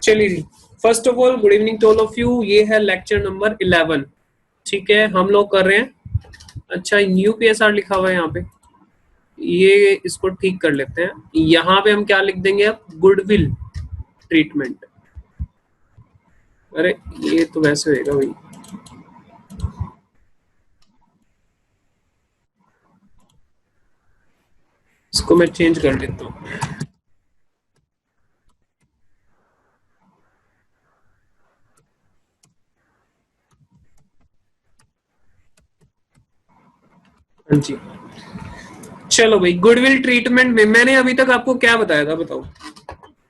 चलिए जी, first of all good evening to all of you. ये है लेक्चर नंबर 11। ठीक है, हम लोग कर रहे हैं। अच्छा, न्यू PSR लिखा हुआ है यहाँ पे, ये इसको ठीक कर लेते हैं। यहाँ पे हम क्या लिख देंगे अब, गुडविल ट्रीटमेंट। अरे ये तो वैसे होएगा भाई, इसको मैं चेंज कर लेता हूँ। हाँ जी, चलो भाई, गुडविल ट्रीटमेंट में मैंने अभी तक आपको क्या बताया था, बताओ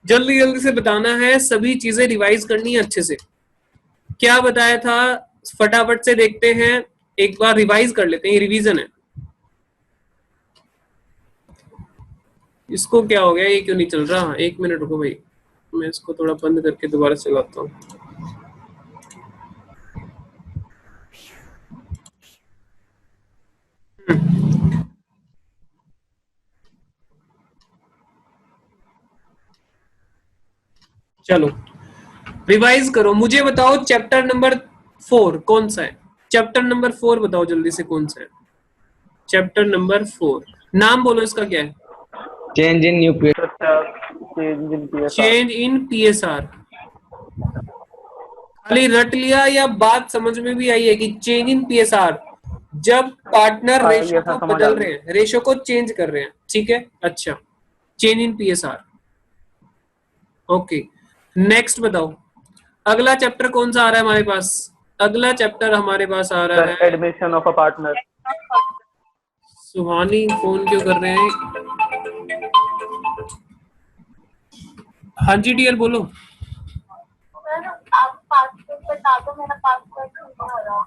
जल्दी जल्दी से बताना है, सभी चीजें रिवाइज करनी है अच्छे से। क्या बताया था फटाफट से देखते हैं, एक बार रिवाइज कर लेते हैं, रिवीजन है। इसको क्या हो गया, ये क्यों नहीं चल रहा? एक मिनट रुको भाई, मैं इसको थोड़ा बंद करके दोबारा चलाता हूँ। चलो रिवाइज करो, मुझे बताओ चैप्टर नंबर 4 कौन सा है? चैप्टर नंबर 4 बताओ जल्दी से, कौन सा है चैप्टर नंबर 4? नाम बोलो इसका, क्या है? Change in new change in PSR। खाली रट लिया या बात समझ में भी आई है कि चेंज इन PSR जब पार्टनर रेशो को बदल रहे हैं, रेशो को चेंज कर रहे हैं, ठीक है। अच्छा, change in PSR, okay. Next बताओ, अगला चैप्टर कौन सा आ रहा है हमारे पास? अगला चैप्टर हमारे पास आ रहा है admission of a partner. Suhani phone क्यों कर रहे हैं? हाँ जी डियर, बोलो। आप पासवर्ड बता दो, मेरा पासवर्ड नहीं हो रहा।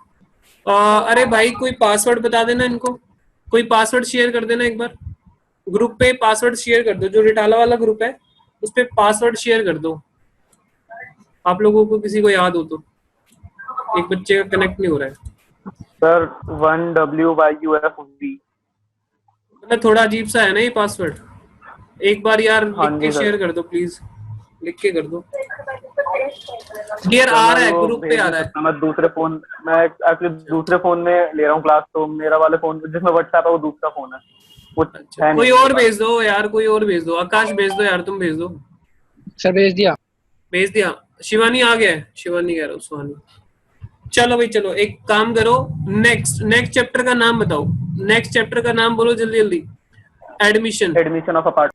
अरे भाई कोई पासवर्ड बता देना इनको, कोई पासवर्ड शेयर कर देना एक बार ग्रुप पे, पासवर्ड शेयर कर दो, जो रिटाला वाला ग्रुप है उस पे पासवर्ड शेयर कर दो। आप लोगों को किसी को याद हो तो। एक बच्चे का कनेक्ट नहीं हो रहा है सर। 1WYUFV। मतलब थोड़ा अजीब सा है ना ये पासवर्ड, एक बार यार लिख के शेयर कर दो प्लीज, लिख के कर दो। डियर आ रहा है, ग्रुप पे आ रहा है। मैं दूसरे फोन, मैं एक्चुअली दूसरे फोन में ले रहा हूँ क्लास, तो मेरा वाले फोन जिसमें व्हाट्सएप है वो दूसरा फोन है। अच्छा, कोई और भेज दो यार, कोई और भेज दो। आकाश भेज दो यार, तुम भेज दो। सर भेज दिया, भेज दिया। शिवानी आ गया है, शिवानी कह रहा हूँ, सुहानी। चलो भाई चलो, एक काम करो, नेक्स्ट चैप्टर का नाम बताओ, नेक्स्ट चैप्टर का नाम बोलो जल्दी जल्दी। Admission of a partner.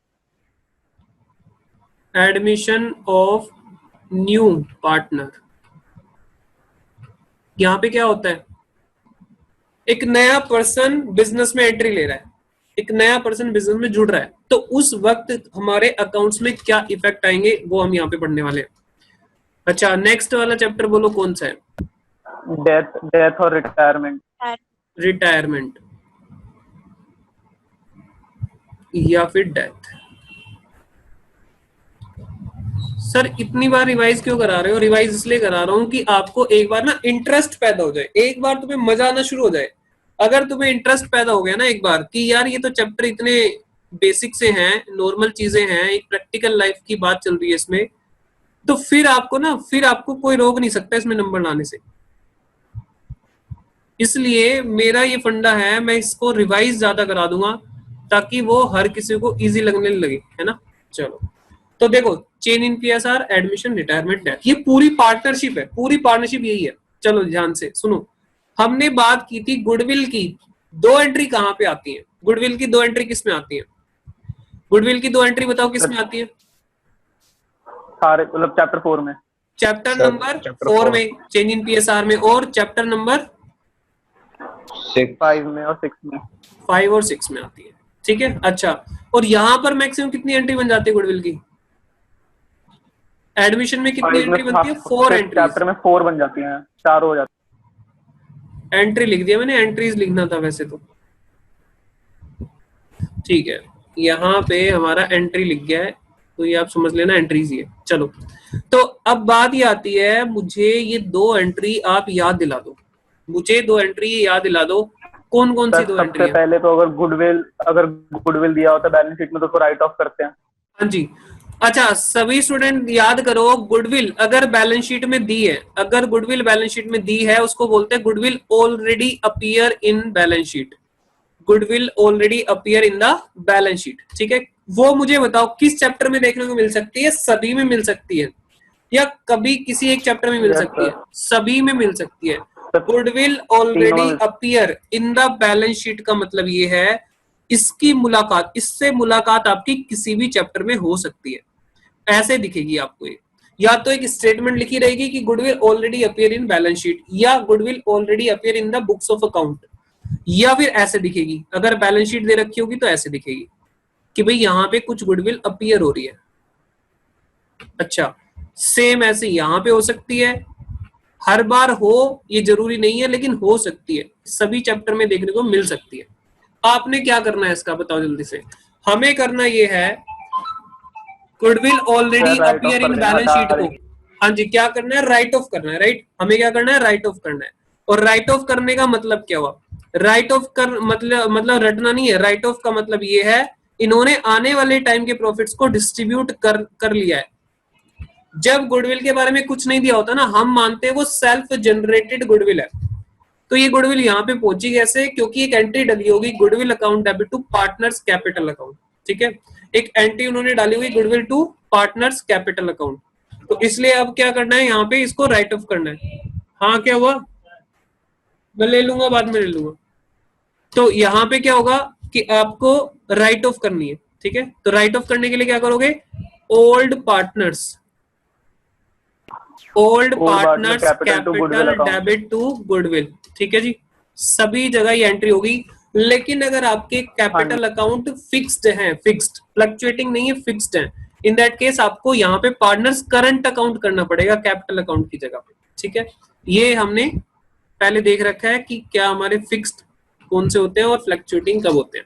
Admission of new partner. यहाँ पे क्या होता है, एक नया पर्सन बिजनेस में एंट्री ले रहा है, एक नया पर्सन बिजनेस में जुड़ रहा है, तो उस वक्त हमारे अकाउंट्स में क्या इफेक्ट आएंगे वो हम यहाँ पे पढ़ने वाले हैं। अच्छा, नेक्स्ट वाला चैप्टर बोलो कौन सा है? डेथ और रिटायरमेंट या फिर डेथ। सर इतनी बार रिवाइज क्यों करा रहे हो? रिवाइज इसलिए करा रहा हूं कि आपको एक बार ना इंटरेस्ट पैदा हो जाए, एक बार तुम्हें मजा आना शुरू हो जाए। अगर तुम्हें इंटरेस्ट पैदा हो गया ना एक बार कि यार ये तो चैप्टर इतने बेसिक से हैं, नॉर्मल चीजें हैं, एक प्रैक्टिकल लाइफ की बात चल रही है इसमें, तो फिर आपको कोई रोक नहीं सकता इसमें नंबर लाने से। इसलिए मेरा ये फंडा है, मैं इसको रिवाइज ज्यादा करा दूंगा ताकि वो हर किसी को इजी लगने लगे, है ना। चलो तो देखो, change in PSR, admission, retirement, death, ये पूरी पार्टनरशिप है, पूरी पार्टनरशिप यही है। चलो ध्यान से सुनो, हमने बात की थी गुडविल की। 2 एंट्री कहाँ पे आती है? गुडविल की 2 एंट्री किस में आती है? गुडविल की 2 एंट्री बताओ किस में आती है? सारे मतलब चैप्टर 4 में, चैप्टर नंबर 4 में चेंज इन PSR में, और चैप्टर नंबर 5 में और 6 में। 5 और 6 में आती है, ठीक है। अच्छा, और यहाँ पर मैक्सिमम कितनी एंट्री बन जाती है गुडविल की? एडमिशन में कितनी 5 में एंट्री बनती है? 4 एंट्रीज। चैप्टर में 4 बन जाती हैं, 4 हो जाती एंट्री लिख दिया मैंने, एंट्रीज लिखना था वैसे तो। ठीक है, यहाँ पे हमारा एंट्री लिख गया है, तो ये आप समझ लेना एंट्रीज ही है। चलो, तो अब बात ये आती है, मुझे ये 2 एंट्री आप याद दिला दो, मुझे 2 एंट्री याद दिला दो, कौन कौन सी 2 एंट्री सबसे है? पहले तो अगर गुडविल दिया होता है बैलेंस शीट में तो उसको राइट ऑफ करते हैं। हाँ जी, अच्छा सभी स्टूडेंट याद करो, गुडविल अगर बैलेंस शीट में दी है, अगर गुडविल बैलेंस शीट में दी है उसको बोलते हैं goodwill already appear in balance sheet, goodwill already appear in the balance sheet. ठीक है, वो मुझे बताओ किस चैप्टर में देखने को मिल सकती है? सभी में मिल सकती है या कभी किसी एक चैप्टर में मिल सकती है? सभी में मिल सकती है। Goodwill already appear in the balance sheet का मतलब ये है इसकी मुलाकात, इससे मुलाकात आपकी किसी भी चैप्टर में हो सकती है। ऐसे दिखेगी आपको ये, या तो एक स्टेटमेंट लिखी रहेगी कि goodwill already appear in balance sheet, या goodwill already appear in the books of account, या फिर ऐसे दिखेगी, अगर बैलेंस शीट दे रखी होगी तो ऐसे दिखेगी कि भाई यहाँ पे कुछ गुडविल अपीयर हो रही है। अच्छा, सेम ऐसे यहाँ पे हो सकती है, हर बार हो ये जरूरी नहीं है लेकिन हो सकती है, सभी चैप्टर में देखने को मिल सकती है। आपने क्या करना है इसका बताओ जल्दी से। हमें करना ये है goodwill already appear in balance sheet को, हाँ जी क्या करना है? राइट ऑफ करना है, राइट। हमें क्या करना है? राइट ऑफ करना है। और राइट ऑफ करने का मतलब क्या हुआ? राइट ऑफ कर मतलब रटना नहीं है, राइट ऑफ का मतलब ये है इन्होंने आने वाले टाइम के प्रॉफिट्स को डिस्ट्रीब्यूट कर लिया है। जब गुडविल के बारे में कुछ नहीं दिया होता ना, हम मानते हैं वो सेल्फ जनरेटेड गुडविल है। तो ये गुडविल यहाँ पे पहुंची कैसे? क्योंकि एक एंट्री डली होगी goodwill account debit to partners capital account. ठीक है, एक एंट्री उन्होंने डाली हुई goodwill to partners capital account, तो इसलिए अब क्या करना है? यहाँ पे इसको राइट ऑफ करना है। हाँ क्या हुआ? मैं ले लूंगा, बाद में ले लूंगा। तो यहाँ पे क्या होगा कि आपको राइट ऑफ करनी है। ठीक है, तो राइट ऑफ करने के लिए क्या करोगे? Old partners capital debit to goodwill. ठीक है जी, सभी जगह ये एंट्री होगी। लेकिन अगर आपके कैपिटल अकाउंट फिक्स्ड हैं, फिक्स्ड फ्लक्चुएटिंग नहीं है, फिक्स्ड है, इन दैट केस आपको यहाँ पे पार्टनर्स करंट अकाउंट करना पड़ेगा कैपिटल अकाउंट की जगह पे। ठीक है, ये हमने पहले देख रखा है कि क्या हमारे फिक्स्ड कौन से होते हैं और फ्लक्चुएटिंग कब होते हैं।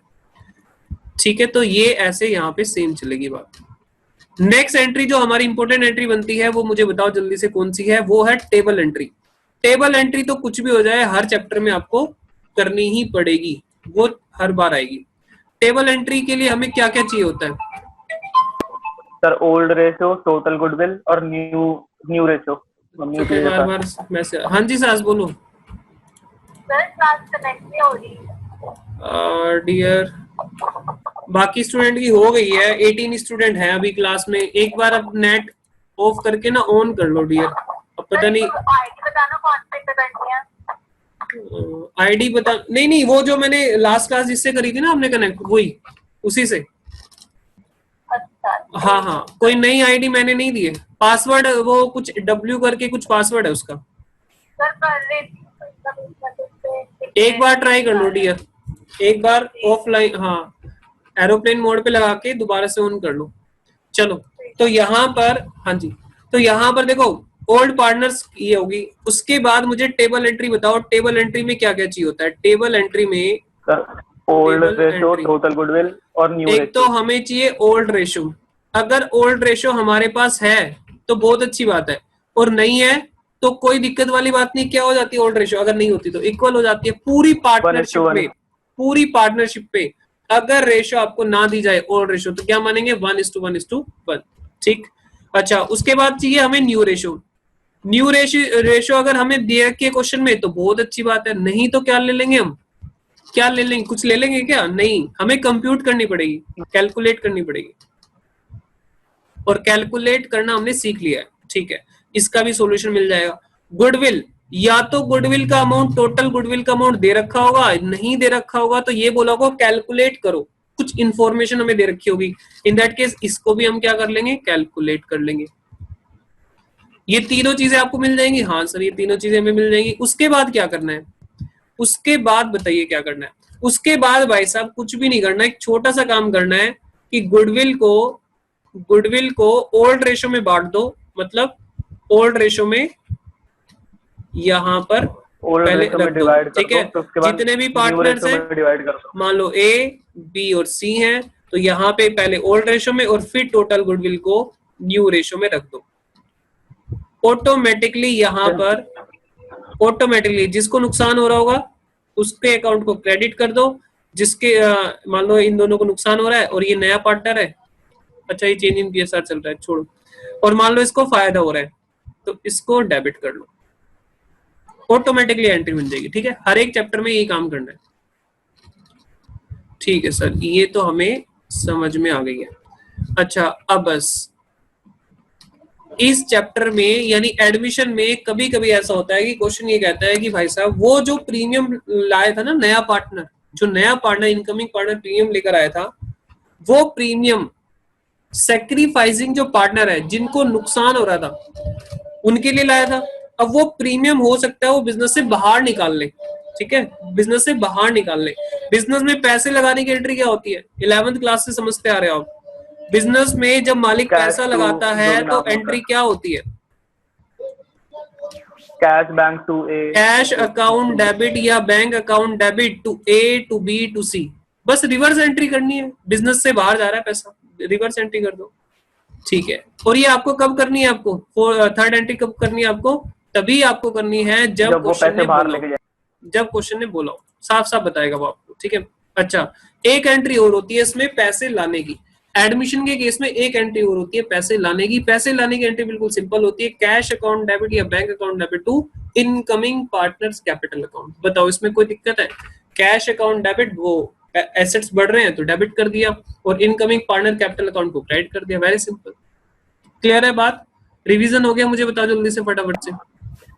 ठीक है, तो ये ऐसे यहाँ पे सेम चलेगी बात। नेक्स्ट एंट्री जो हमारी इंपॉर्टेंट एंट्री बनती है वो मुझे बताओ जल्दी से कौन सी है? वो है टेबल एंट्री। टेबल एंट्री तो कुछ भी हो जाए हर चैप्टर में आपको करनी ही पड़ेगी, वो हर बार आएगी। टेबल एंट्री के लिए हमें क्या क्या चाहिए होता है? Sir old ratio, total goodwill और न्यू रेशियो। बार बार मैसेज, हाँ जी सास बोलो। सर क्लास कनेक्ट नहीं हो रही। डियर बाकी स्टूडेंट की हो गई है, 18 स्टूडेंट हैं अभी क्लास में। एक बार अब नेट ऑफ करके ना ऑन कर लो डियर। अब पता नहीं आईडी बताना कौन से पे करनी है। आईडी बता, नहीं वो जो मैंने लास्ट क्लास जिससे करी थी ना हमने कनेक्ट, वही उसी से। अच्छा, हाँ, कोई नई आईडी मैंने नहीं दी है। पासवर्ड वो कुछ W करके कुछ पासवर्ड है उसका। सर कर रही थी। एक बार ट्राई कर लो डियर, एक बार ऑफलाइन, हाँ एरोप्लेन मोड पे लगा के दोबारा से ऑन कर लो। चलो, तो यहाँ पर, हाँ जी, तो यहाँ पर देखो ओल्ड पार्टनर्स ये होगी। उसके बाद मुझे टेबल एंट्री बताओ, टेबल एंट्री में क्या क्या चाहिए होता है? टेबल एंट्री में ओल्ड रेशियो, टोटल गुडविल और न्यू रेशियो। एक तो हमें चाहिए ओल्ड रेशियो। अगर ओल्ड रेशियो हमारे पास है तो बहुत अच्छी बात है, और नहीं है तो कोई दिक्कत वाली बात नहीं। क्या हो जाती है ओल्ड रेशियो? अगर नहीं होती तो इक्वल हो जाती है पूरी पार्टनरशिप में। पूरी पार्टनरशिप पे अगर रेशियो आपको ना दी जाए ओल्ड रेशियो तो क्या मानेंगे? 1:1:1। ठीक, अच्छा उसके बाद चाहिए हमें न्यू रेशियो। न्यू रेशियो अगर हमें दिया रखी क्वेश्चन में तो बहुत अच्छी बात है, नहीं तो क्या ले लेंगे हम? क्या ले लेंगे? कुछ ले लेंगे क्या? नहीं, हमें कंप्यूट करनी पड़ेगी, कैलकुलेट करनी पड़ेगी, और कैलकुलेट करना हमने सीख लिया है। ठीक है, इसका भी सॉल्यूशन मिल जाएगा। गुडविल, या तो गुडविल का अमाउंट, टोटल गुडविल का अमाउंट दे रखा होगा, नहीं दे रखा होगा तो ये बोला होगा कैलकुलेट करो, कुछ इंफॉर्मेशन हमें दे रखी होगी। इन दैट केस इसको भी हम क्या कर लेंगे? कैलकुलेट कर लेंगे। ये तीनों चीजें आपको मिल जाएंगी। हाँ सर, ये तीनों चीजें हमें मिल जाएंगी। उसके बाद क्या करना है? उसके बाद बताइए क्या करना है? उसके बाद भाई साहब कुछ भी नहीं करना है, एक छोटा सा काम करना है कि गुडविल को ओल्ड रेशियो में बांट दो, मतलब ओल्ड रेशो में यहाँ पर पहले रख दो, ठीक है। जितने भी पार्टनर्स हैं डिवाइड कर दो, मान लो ए, बी और सी हैं, तो यहाँ पे पहले ओल्ड रेशो में और फिर टोटल गुडविल को न्यू रेशो में रख दो। ऑटोमेटिकली यहाँ पर ऑटोमेटिकली जिसको नुकसान हो रहा होगा उसके अकाउंट को क्रेडिट कर दो, जिसके मान लो इन दोनों को नुकसान हो रहा है और ये नया पार्टनर है, अच्छा ये चेंज इन पीएसआर चल रहा है छोड़ो, और मान लो इसको फायदा हो रहा है तो इसको डेबिट कर लो, ऑटोमेटिकली एंट्री बन जाएगी, ठीक है। हर एक चैप्टर में यही काम करना है, ठीक है सर, ये तो हमें समझ में आ गई है। अच्छा अब बस इस चैप्टर में यानी एडमिशन में कभी कभी ऐसा होता है कि क्वेश्चन ये कहता है कि भाई साहब वो जो प्रीमियम लाया था ना, नया पार्टनर, जो नया पार्टनर इनकमिंग पार्टनर प्रीमियम लेकर आया था, वो प्रीमियम सैक्रिफाइसिंग जो पार्टनर है जिनको नुकसान हो रहा था उनके लिए लाया था। अब वो प्रीमियम हो सकता है वो बिजनेस से बाहर निकाल ले, ठीक है, बिजनेस से बाहर निकाल ले। बिजनेस में पैसे लगाने की एंट्री क्या होती है, 11th क्लास से समझते आ रहे हो आप। बिजनेस में जब मालिक पैसा लगाता है तो एंट्री क्या होती है, cash bank to A, cash account debit या bank account debit to A to B to C, बस रिवर्स एंट्री करनी है। बिजनेस से बाहर जा रहा है पैसा, रिवर्स एंट्री कर दो, ठीक है। और ये आपको कब करनी है, आपको थर्ड एंट्री कब करनी है, आपको तभी आपको करनी है जब क्वेश्चन ने बोला, जब क्वेश्चन ने बोला साफ साफ बताएगा वो आपको, ठीक है। अच्छा एक एंट्री और होती है इसमें पैसे लाने की, एडमिशन के केस में एक एंट्री और होती है पैसे लाने की। पैसे लाने की एंट्री बिल्कुल सिंपल होती है, कैश अकाउंट डेबिट या bank account debit to incoming partners capital account. बताओ इसमें कोई दिक्कत है, कैश अकाउंट डेबिट वो एसेट्स बढ़ रहे हैं तो डेबिट कर दिया और इनकमिंग पार्टनर कैपिटल अकाउंट को क्रेडिट कर दिया, वेरी सिंपल। क्लियर है बात, रिवीजन हो गया, मुझे बताओ जल्दी से फटाफट से।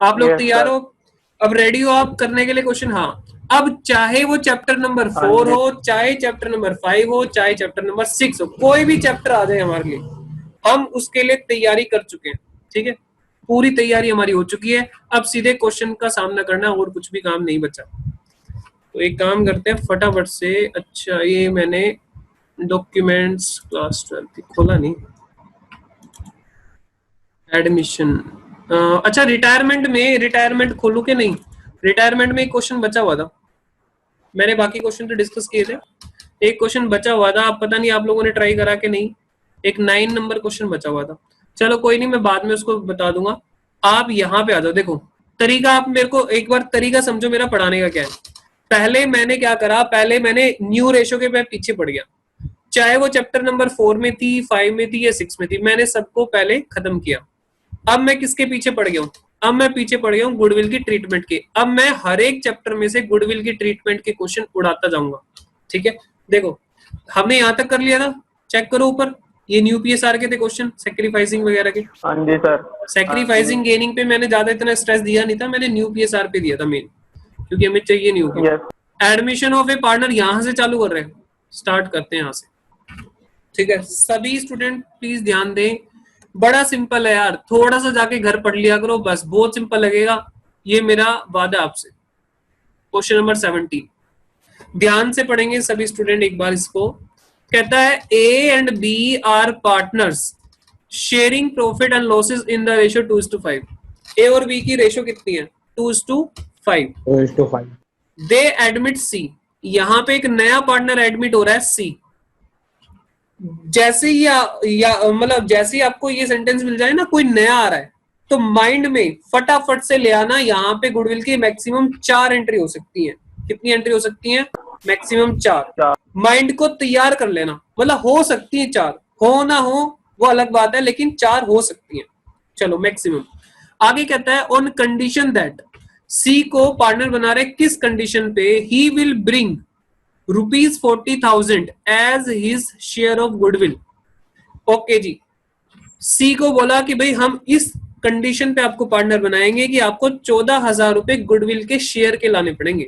आप लोग तैयार हो, अब रेडी हो आप करने के लिए क्वेश्चन? हाँ, अब चाहे वो चैप्टर नंबर 4 हो, चाहे चैप्टर नंबर 5 हो, चाहे चैप्टर नंबर 6 हो, कोई भी चैप्टर आ जाए हमारे लिए, हम उसके लिए तैयारी कर चुके हैं, ठीक है, पूरी तैयारी हमारी हो चुकी है। अब सीधे क्वेश्चन का सामना करना, और कुछ भी काम नहीं बचा। तो एक काम करते हैं फटाफट से। अच्छा ये मैंने डॉक्यूमेंट्स क्लास 12 खोला नहीं, एडमिशन, अच्छा रिटायरमेंट खोलूं कि नहीं? रिटायरमेंट में एक क्वेश्चन बचा हुआ था, मैंने बाकी क्वेश्चन तो डिस्कस किए थे, एक क्वेश्चन बचा हुआ था, अब पता नहीं आप लोगों ने ट्राई करा कि नहीं। एक 9 नंबर क्वेश्चन बचा हुआ था, चलो कोई नहीं, मैं बाद में उसको बता दूंगा। आप यहाँ पे आ जाओ, देखो तरीका, आप मेरे को एक बार तरीका समझो मेरा पढ़ाने का क्या है। पहले मैंने क्या करा, पहले मैंने न्यू रेशो के पीछे पड़ गया, चाहे वो चैप्टर नंबर 4 में थी, 5 में थी या 6 में थी, मैंने सबको पहले खत्म किया। अब मैं किसके पीछे पड़ गया हूँ, अब मैं पीछे पड़ गया हूँ गुडविल की ट्रीटमेंट के। अब मैं हर एक चैप्टर में से गुडविल की ट्रीटमेंट के क्वेश्चन उड़ाता जाऊंगा, ठीक है। देखो हमने यहाँ तक कर लिया था, चेक करो ऊपर, ये न्यू पीएसआर के थे क्वेश्चन, सैक्रिफाइसिंग वगैरह के। हाँ जी सर, सैक्रिफाइसिंग गेनिंग पे मैंने ज्यादा इतना स्ट्रेस दिया नहीं था, मैंने न्यू पीएसआर पे दिया था मेन, क्योंकि हमें चाहिए new P. Admission of A partner यहाँ से चालू कर रहे हैं, स्टार्ट करते हैं यहाँ से, ठीक है। सभी स्टूडेंट प्लीज ध्यान दें, बड़ा सिंपल है यार, थोड़ा सा जाके घर पढ़ लिया करो बस, बहुत सिंपल लगेगा, ये मेरा वादा आपसे। क्वेश्चन नंबर 17 ध्यान से पढ़ेंगे सभी स्टूडेंट एक बार इसको। कहता है A and B are partners sharing profit and losses in the ratio 2:5। A और बी की रेशियो कितनी है, 2:5। दे एडमिट सी, यहाँ पे एक नया पार्टनर एडमिट हो रहा है सी। जैसे ही मतलब जैसे ही आपको ये सेंटेंस मिल जाए ना, कोई नया आ रहा है, तो माइंड में फटाफट से ले आना, यहाँ पे गुडविल की मैक्सिमम 4 एंट्री हो सकती है। कितनी एंट्री हो सकती है, मैक्सिमम 4। माइंड को तैयार कर लेना, मतलब हो सकती है 4, हो ना हो वो अलग बात है, लेकिन 4 हो सकती है, चलो मैक्सिमम। आगे कहता है ऑन कंडीशन दैट सी को पार्टनर बना रहे, किस कंडीशन पे, he will bring ₹40,000 as his share of goodwill. Okay जी, सी को बोला कि भाई हम इस कंडीशन पे आपको पार्टनर बनाएंगे कि आपको 14,000 रुपए गुडविल के शेयर के लाने पड़ेंगे,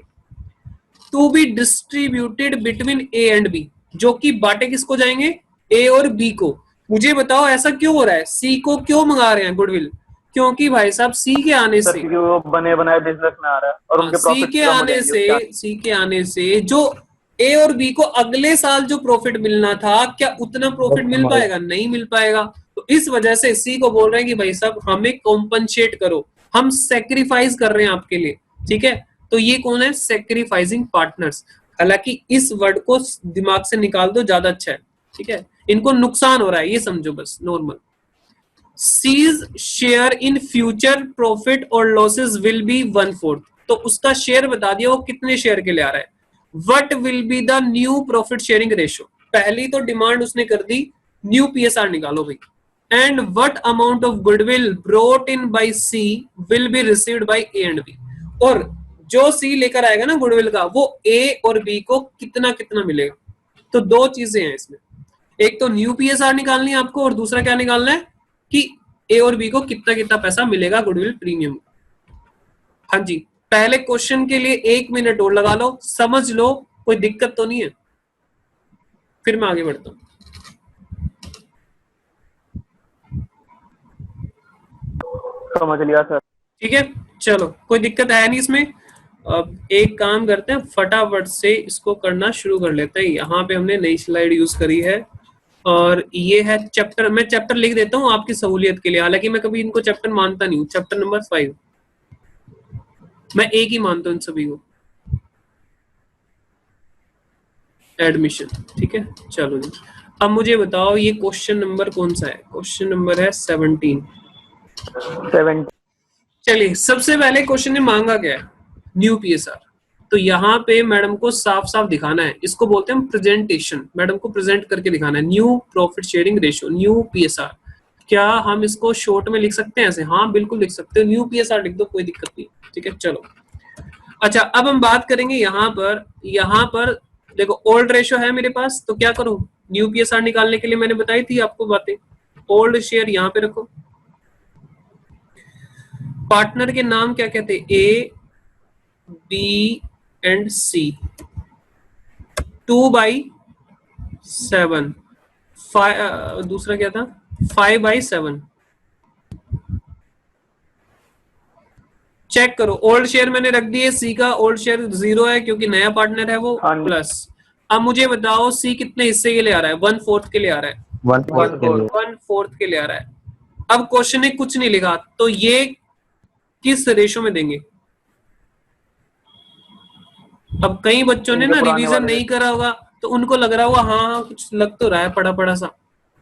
to be distributed between A and B, जो कि बांटे किसको जाएंगे, ए और बी को। मुझे बताओ ऐसा क्यों हो रहा है, सी को क्यों मंगा रहे हैं गुडविल, क्योंकि भाई साहब सी के आने से वो बने बनाए बिजनेस में आ रहा है और उनके सी के आने से जो ए और बी को अगले साल जो प्रॉफिट मिलना था, क्या उतना प्रॉफिट मिल पाएगा, नहीं मिल पाएगा। तो इस वजह से सी को बोल रहे हैं कि भाई साहब हमें कॉम्पनसेट करो, हम सेक्रीफाइस कर रहे हैं आपके लिए, ठीक है। तो ये कौन है, सेक्रीफाइसिंग पार्टनर्स। हालांकि इस वर्ड को दिमाग से निकाल दो, ज्यादा अच्छा है, ठीक है। इनको नुकसान हो रहा है, ये समझो बस, normal. C's share in future profit और लॉसेस विल बी 1/4, तो उसका शेयर बता दिया वो कितने शेयर के लिए आ रहा है। What will be the new profit sharing ratio, पहली तो डिमांड उसने कर दी, न्यू पीएसआर निकालो भाई। And what amount of goodwill brought in by C will be received by A and B, और जो सी लेकर आएगा ना गुडविल का, वो ए और बी को कितना कितना मिलेगा। तो दो चीजें हैं इसमें, एक तो न्यू पीएसआर निकालनी है आपको, और दूसरा क्या निकालना है कि ए और बी को कितना कितना पैसा मिलेगा गुडविल प्रीमियम। हाँ जी, पहले क्वेश्चन के लिए 1 मिनट और लगा लो, समझ लो, कोई दिक्कत तो नहीं है, फिर मैं आगे बढ़ता हूं। समझ लिया सर। ठीक है, चलो कोई दिक्कत है नहीं इसमें। अब एक काम करते हैं, फटाफट से इसको करना शुरू कर लेते हैं। यहाँ पे हमने नई स्लाइड यूज करी है, और ये है चैप्टर, मैं चैप्टर लिख देता हूँ आपकी सहूलियत के लिए, हालांकि मैं कभी इनको चैप्टर मानता नहीं हूँ। चैप्टर नंबर 5 मैं एक ही मानता हूँ इन सभी को, एडमिशन, ठीक है। चलो जी, अब मुझे बताओ ये क्वेश्चन नंबर कौन सा है, क्वेश्चन नंबर है 17। चलिए, सबसे पहले क्वेश्चन ने मांगा क्या है, न्यू पीएसआर। तो यहाँ पे मैडम को साफ साफ दिखाना है, इसको बोलते हैं प्रेजेंटेशन, मैडम को प्रेजेंट करके दिखाना है। New profit sharing ratio, new PSR, क्या हम इसको शॉर्ट में लिख सकते हैं ऐसे? हाँ बिल्कुल लिख सकते हो, न्यू पीएसआर लिख दो, कोई दिक्कत नहीं, ठीक है। चलो अच्छा, अब हम बात करेंगे यहाँ पर देखो ओल्ड रेशियो है मेरे पास, तो क्या करूं, न्यू पीएसआर निकालने के लिए मैंने बताई थी आपको बातें। ओल्ड शेयर यहाँ पे रखो, पार्टनर के नाम क्या कहते हैं, ए बी एंड सी, 2/7, दूसरा क्या था, 5/7। चेक करो, ओल्ड शेयर मैंने रख दिए, सी का ओल्ड शेयर 0 है क्योंकि नया पार्टनर है वो, प्लस। अब मुझे बताओ सी कितने हिस्से के लिए आ रहा है, 1/4 के लिए आ रहा है, 1/4 के लिए आ रहा है। अब क्वेश्चन ने कुछ नहीं लिखा, तो ये किस रेशो में देंगे। अब कई बच्चों ने ना रिवीजन नहीं करा होगा, तो उनको लग रहा होगा हाँ कुछ लग तो रहा है पढ़ा पढ़ा सा,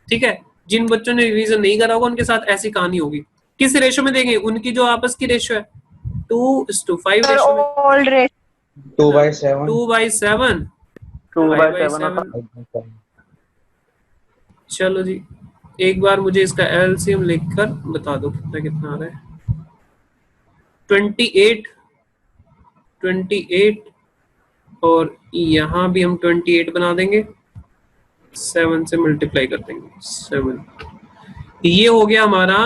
ठीक है। जिन बच्चों ने रिवीजन नहीं करा होगा उनके साथ ऐसी कहानी होगी। किस रेशो में देंगे, उनकी जो आपस की रेशो है 2:5 रेशो में, 2/7 2/7। चलो जी, एक बार मुझे इसका एलसीएम लिखकर बता दो कितना कितना आ रहा है। 28 और यहाँ भी हम 28 बना देंगे, 7 से मल्टीप्लाई कर देंगे, 7। ये हो गया हमारा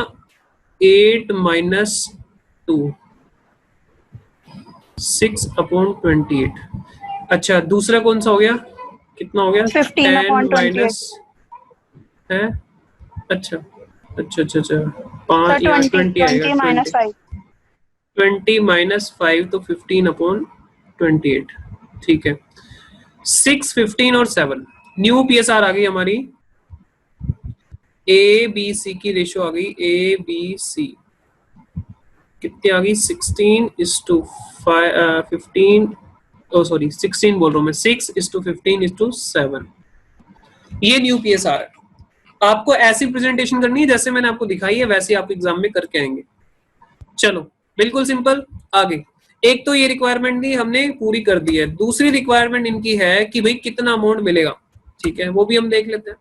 8 - 2, 6/28। अच्छा, दूसरा कौन सा हो गया, कितना हो गया, 10 है, अच्छा 5 या 20 आएगा, 20 - 5 तो 15/28, ठीक है। 6, 15 और 7 न्यू पीएसआर आ गई हमारी, ए बी सी की रेशो आ गई, ए बी सी कितनी आ गई, 16 बोल रहा हूँ मैं, 6:15:7। ये न्यू पीएसआर है। आपको ऐसी प्रेजेंटेशन करनी है जैसे मैंने आपको दिखाई है, वैसे आप एग्जाम में करके आएंगे। चलो बिल्कुल सिंपल, आगे। एक तो ये रिक्वायरमेंट दी हमने पूरी कर दी है, दूसरी रिक्वायरमेंट इनकी है कि भाई कितना अमाउंट मिलेगा, ठीक है, वो भी हम देख लेते हैं।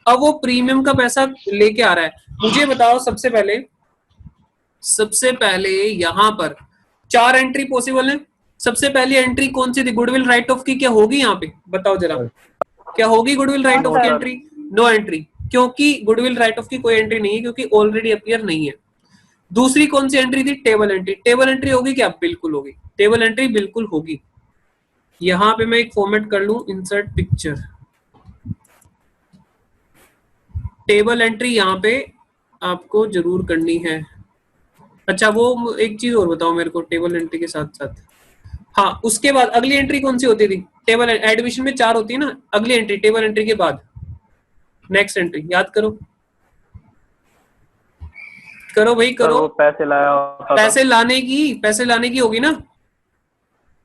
अब वो प्रीमियम का पैसा लेके आ रहा है, मुझे बताओ सबसे पहले यहाँ पर 4 एंट्री पॉसिबल है। सबसे पहली एंट्री कौन सी थी, गुडविल राइट ऑफ की, क्या होगी यहाँ पे बताओ जरा, क्या होगी गुडविल राइट ऑफ की एंट्री? नो एंट्री, क्योंकि गुडविल राइट ऑफ की कोई एंट्री नहीं है, क्योंकि ऑलरेडी अपीयर नहीं है। दूसरी कौन सी एंट्री थी, टेबल एंट्री। टेबल एंट्री होगी क्या, बिल्कुल होगी, टेबल एंट्री बिल्कुल होगी। यहां पे मैं एक फॉर्मेट कर लूं, इंसर्ट पिक्चर, टेबल एंट्री यहां पे आपको जरूर करनी है। अच्छा, वो एक चीज और बताओ मेरे को टेबल एंट्री के साथ साथ, हाँ उसके बाद अगली एंट्री कौन सी होती थी, टेबल एडमिशन में 4 होती है ना, अगली एंट्री टेबल एंट्री के बाद नेक्स्ट एंट्री, याद करो करो भाई सर करो। वो पैसे लाया होता था। पैसे लाने की होगी ना,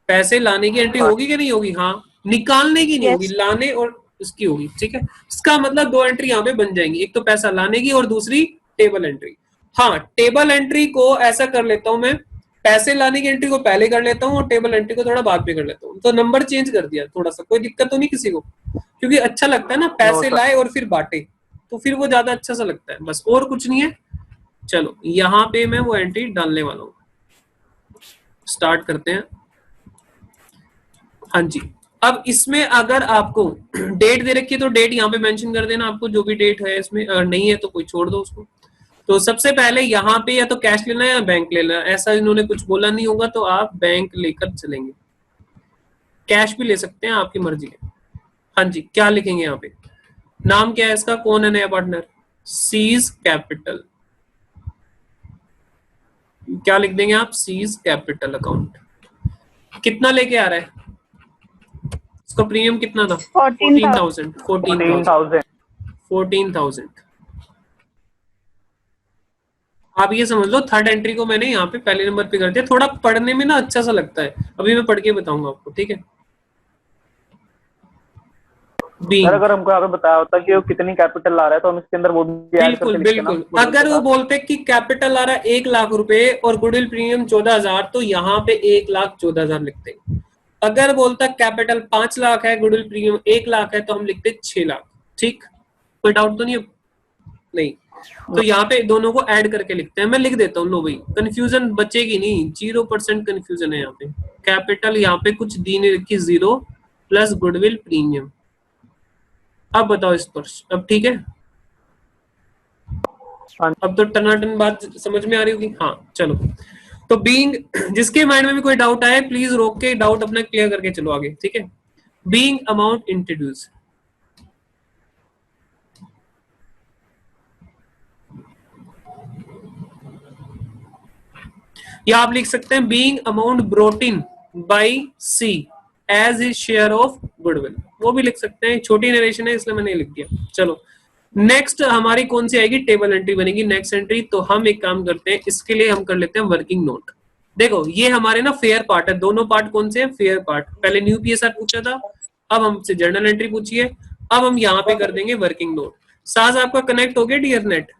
पैसे लाने की एंट्री हाँ। होगी कि नहीं होगी? हाँ, निकालने की नहीं होगी, Yes. लाने और इसकी होगी, ठीक है। इसका मतलब दो एंट्री यहाँ पे बन जाएंगी, एक तो पैसा लाने की और दूसरी टेबल एंट्री। हाँ, टेबल एंट्री को ऐसा कर लेता हूं मैं, पैसे लाने की एंट्री को पहले कर लेता हूँ और टेबल एंट्री को थोड़ा बाद में कर लेता हूँ, तो नंबर चेंज कर दिया थोड़ा सा, कोई दिक्कत तो नहीं किसी को? क्योंकि अच्छा लगता है ना, पैसे सर। लाए और फिर बांटे, तो फिर वो ज्यादा अच्छा सा लगता है, बस और कुछ नहीं है। चलो यहाँ पे मैं वो एंट्री डालने वाला हूँ, स्टार्ट करते हैं। हाँ जी, अब इसमें अगर आपको डेट दे रखी है तो डेट यहाँ पे मेंशन कर देना, आपको जो भी डेट है इसमें, नहीं है तो कोई छोड़ दो उसको। तो सबसे पहले यहाँ पे या तो कैश लेना है या बैंक लेना है, ऐसा इन्होंने कुछ बोला नहीं होगा तो आप बैंक लेकर चलेंगे, कैश भी ले सकते हैं, आपकी मर्जी है। हाँ जी, क्या लिखेंगे यहाँ पे? नाम क्या है इसका, कौन है नया पार्टनर? सीज कैपिटल, क्या लिख देंगे आप? Seize capital account. कितना लेके आ रहा है उसका प्रीमियम कितना था? 14,000. 14,000। आप ये समझ लो थर्ड एंट्री को मैंने यहाँ पे पहले नंबर पे कर दिया, थोड़ा पढ़ने में ना अच्छा सा लगता है, अभी मैं पढ़ के बताऊंगा आपको, ठीक है। सर अगर हमको यहाँ पे बताया होता कि वो कितनी कैपिटल ला रहा है तो हम इसके अंदर वो भी ऐड बिल्कुल करके लिखते ना, बिल्कुल, अगर वो बोलते कि कैपिटल आ रहा है 1,00,000 रुपए और गुडविल प्रीमियम 14,000, तो यहाँ पे 1,14,000 लिखते। अगर बोलता कैपिटल 5 लाख है, गुडविल प्रीमियम 1 लाख है, तो हम लिखते 6 लाख। ठीक, कोई डाउट तो नहीं है? नहीं, तो यहाँ पे दोनों को ऐड करके लिखते हैं, मैं लिख देता हूँ, लो भाई कंफ्यूजन बचेगी नहीं, 0% कंफ्यूजन है यहाँ पे। कैपिटल यहाँ पे कुछ दी नहीं रखी, 0 प्लस गुडविल प्रीमियम। अब बताओ इस पर, अब ठीक है? अब तो टनाटन बात समझ में आ रही होगी। हाँ चलो, तो बीइंग, जिसके माइंड में भी कोई डाउट आए प्लीज रोक के डाउट अपना क्लियर करके चलो आगे, ठीक है। बीइंग अमाउंट इंट्रोड्यूस, या आप लिख सकते हैं being amount brought in by C as his share of goodwill, वो भी लिख सकते हैं, छोटी नरेशन है इसलिए मैंने लिख दिया। चलो नेक्स्ट हमारी कौन सी आएगी? टेबल एंट्री बनेगी नेक्स्ट एंट्री। तो हम एक काम करते हैं, इसके लिए हम कर लेते हैं वर्किंग नोट। देखो ये हमारे ना फेयर पार्ट है, दोनों पार्ट कौन से हैं? Fair part. पहले न्यू पीएसआर पूछा था, अब हमसे जर्नल एंट्री पूछिए, अब हम यहाँ पे कर देंगे वर्किंग नोट। साज आपका कनेक्ट हो गया डियर? नेट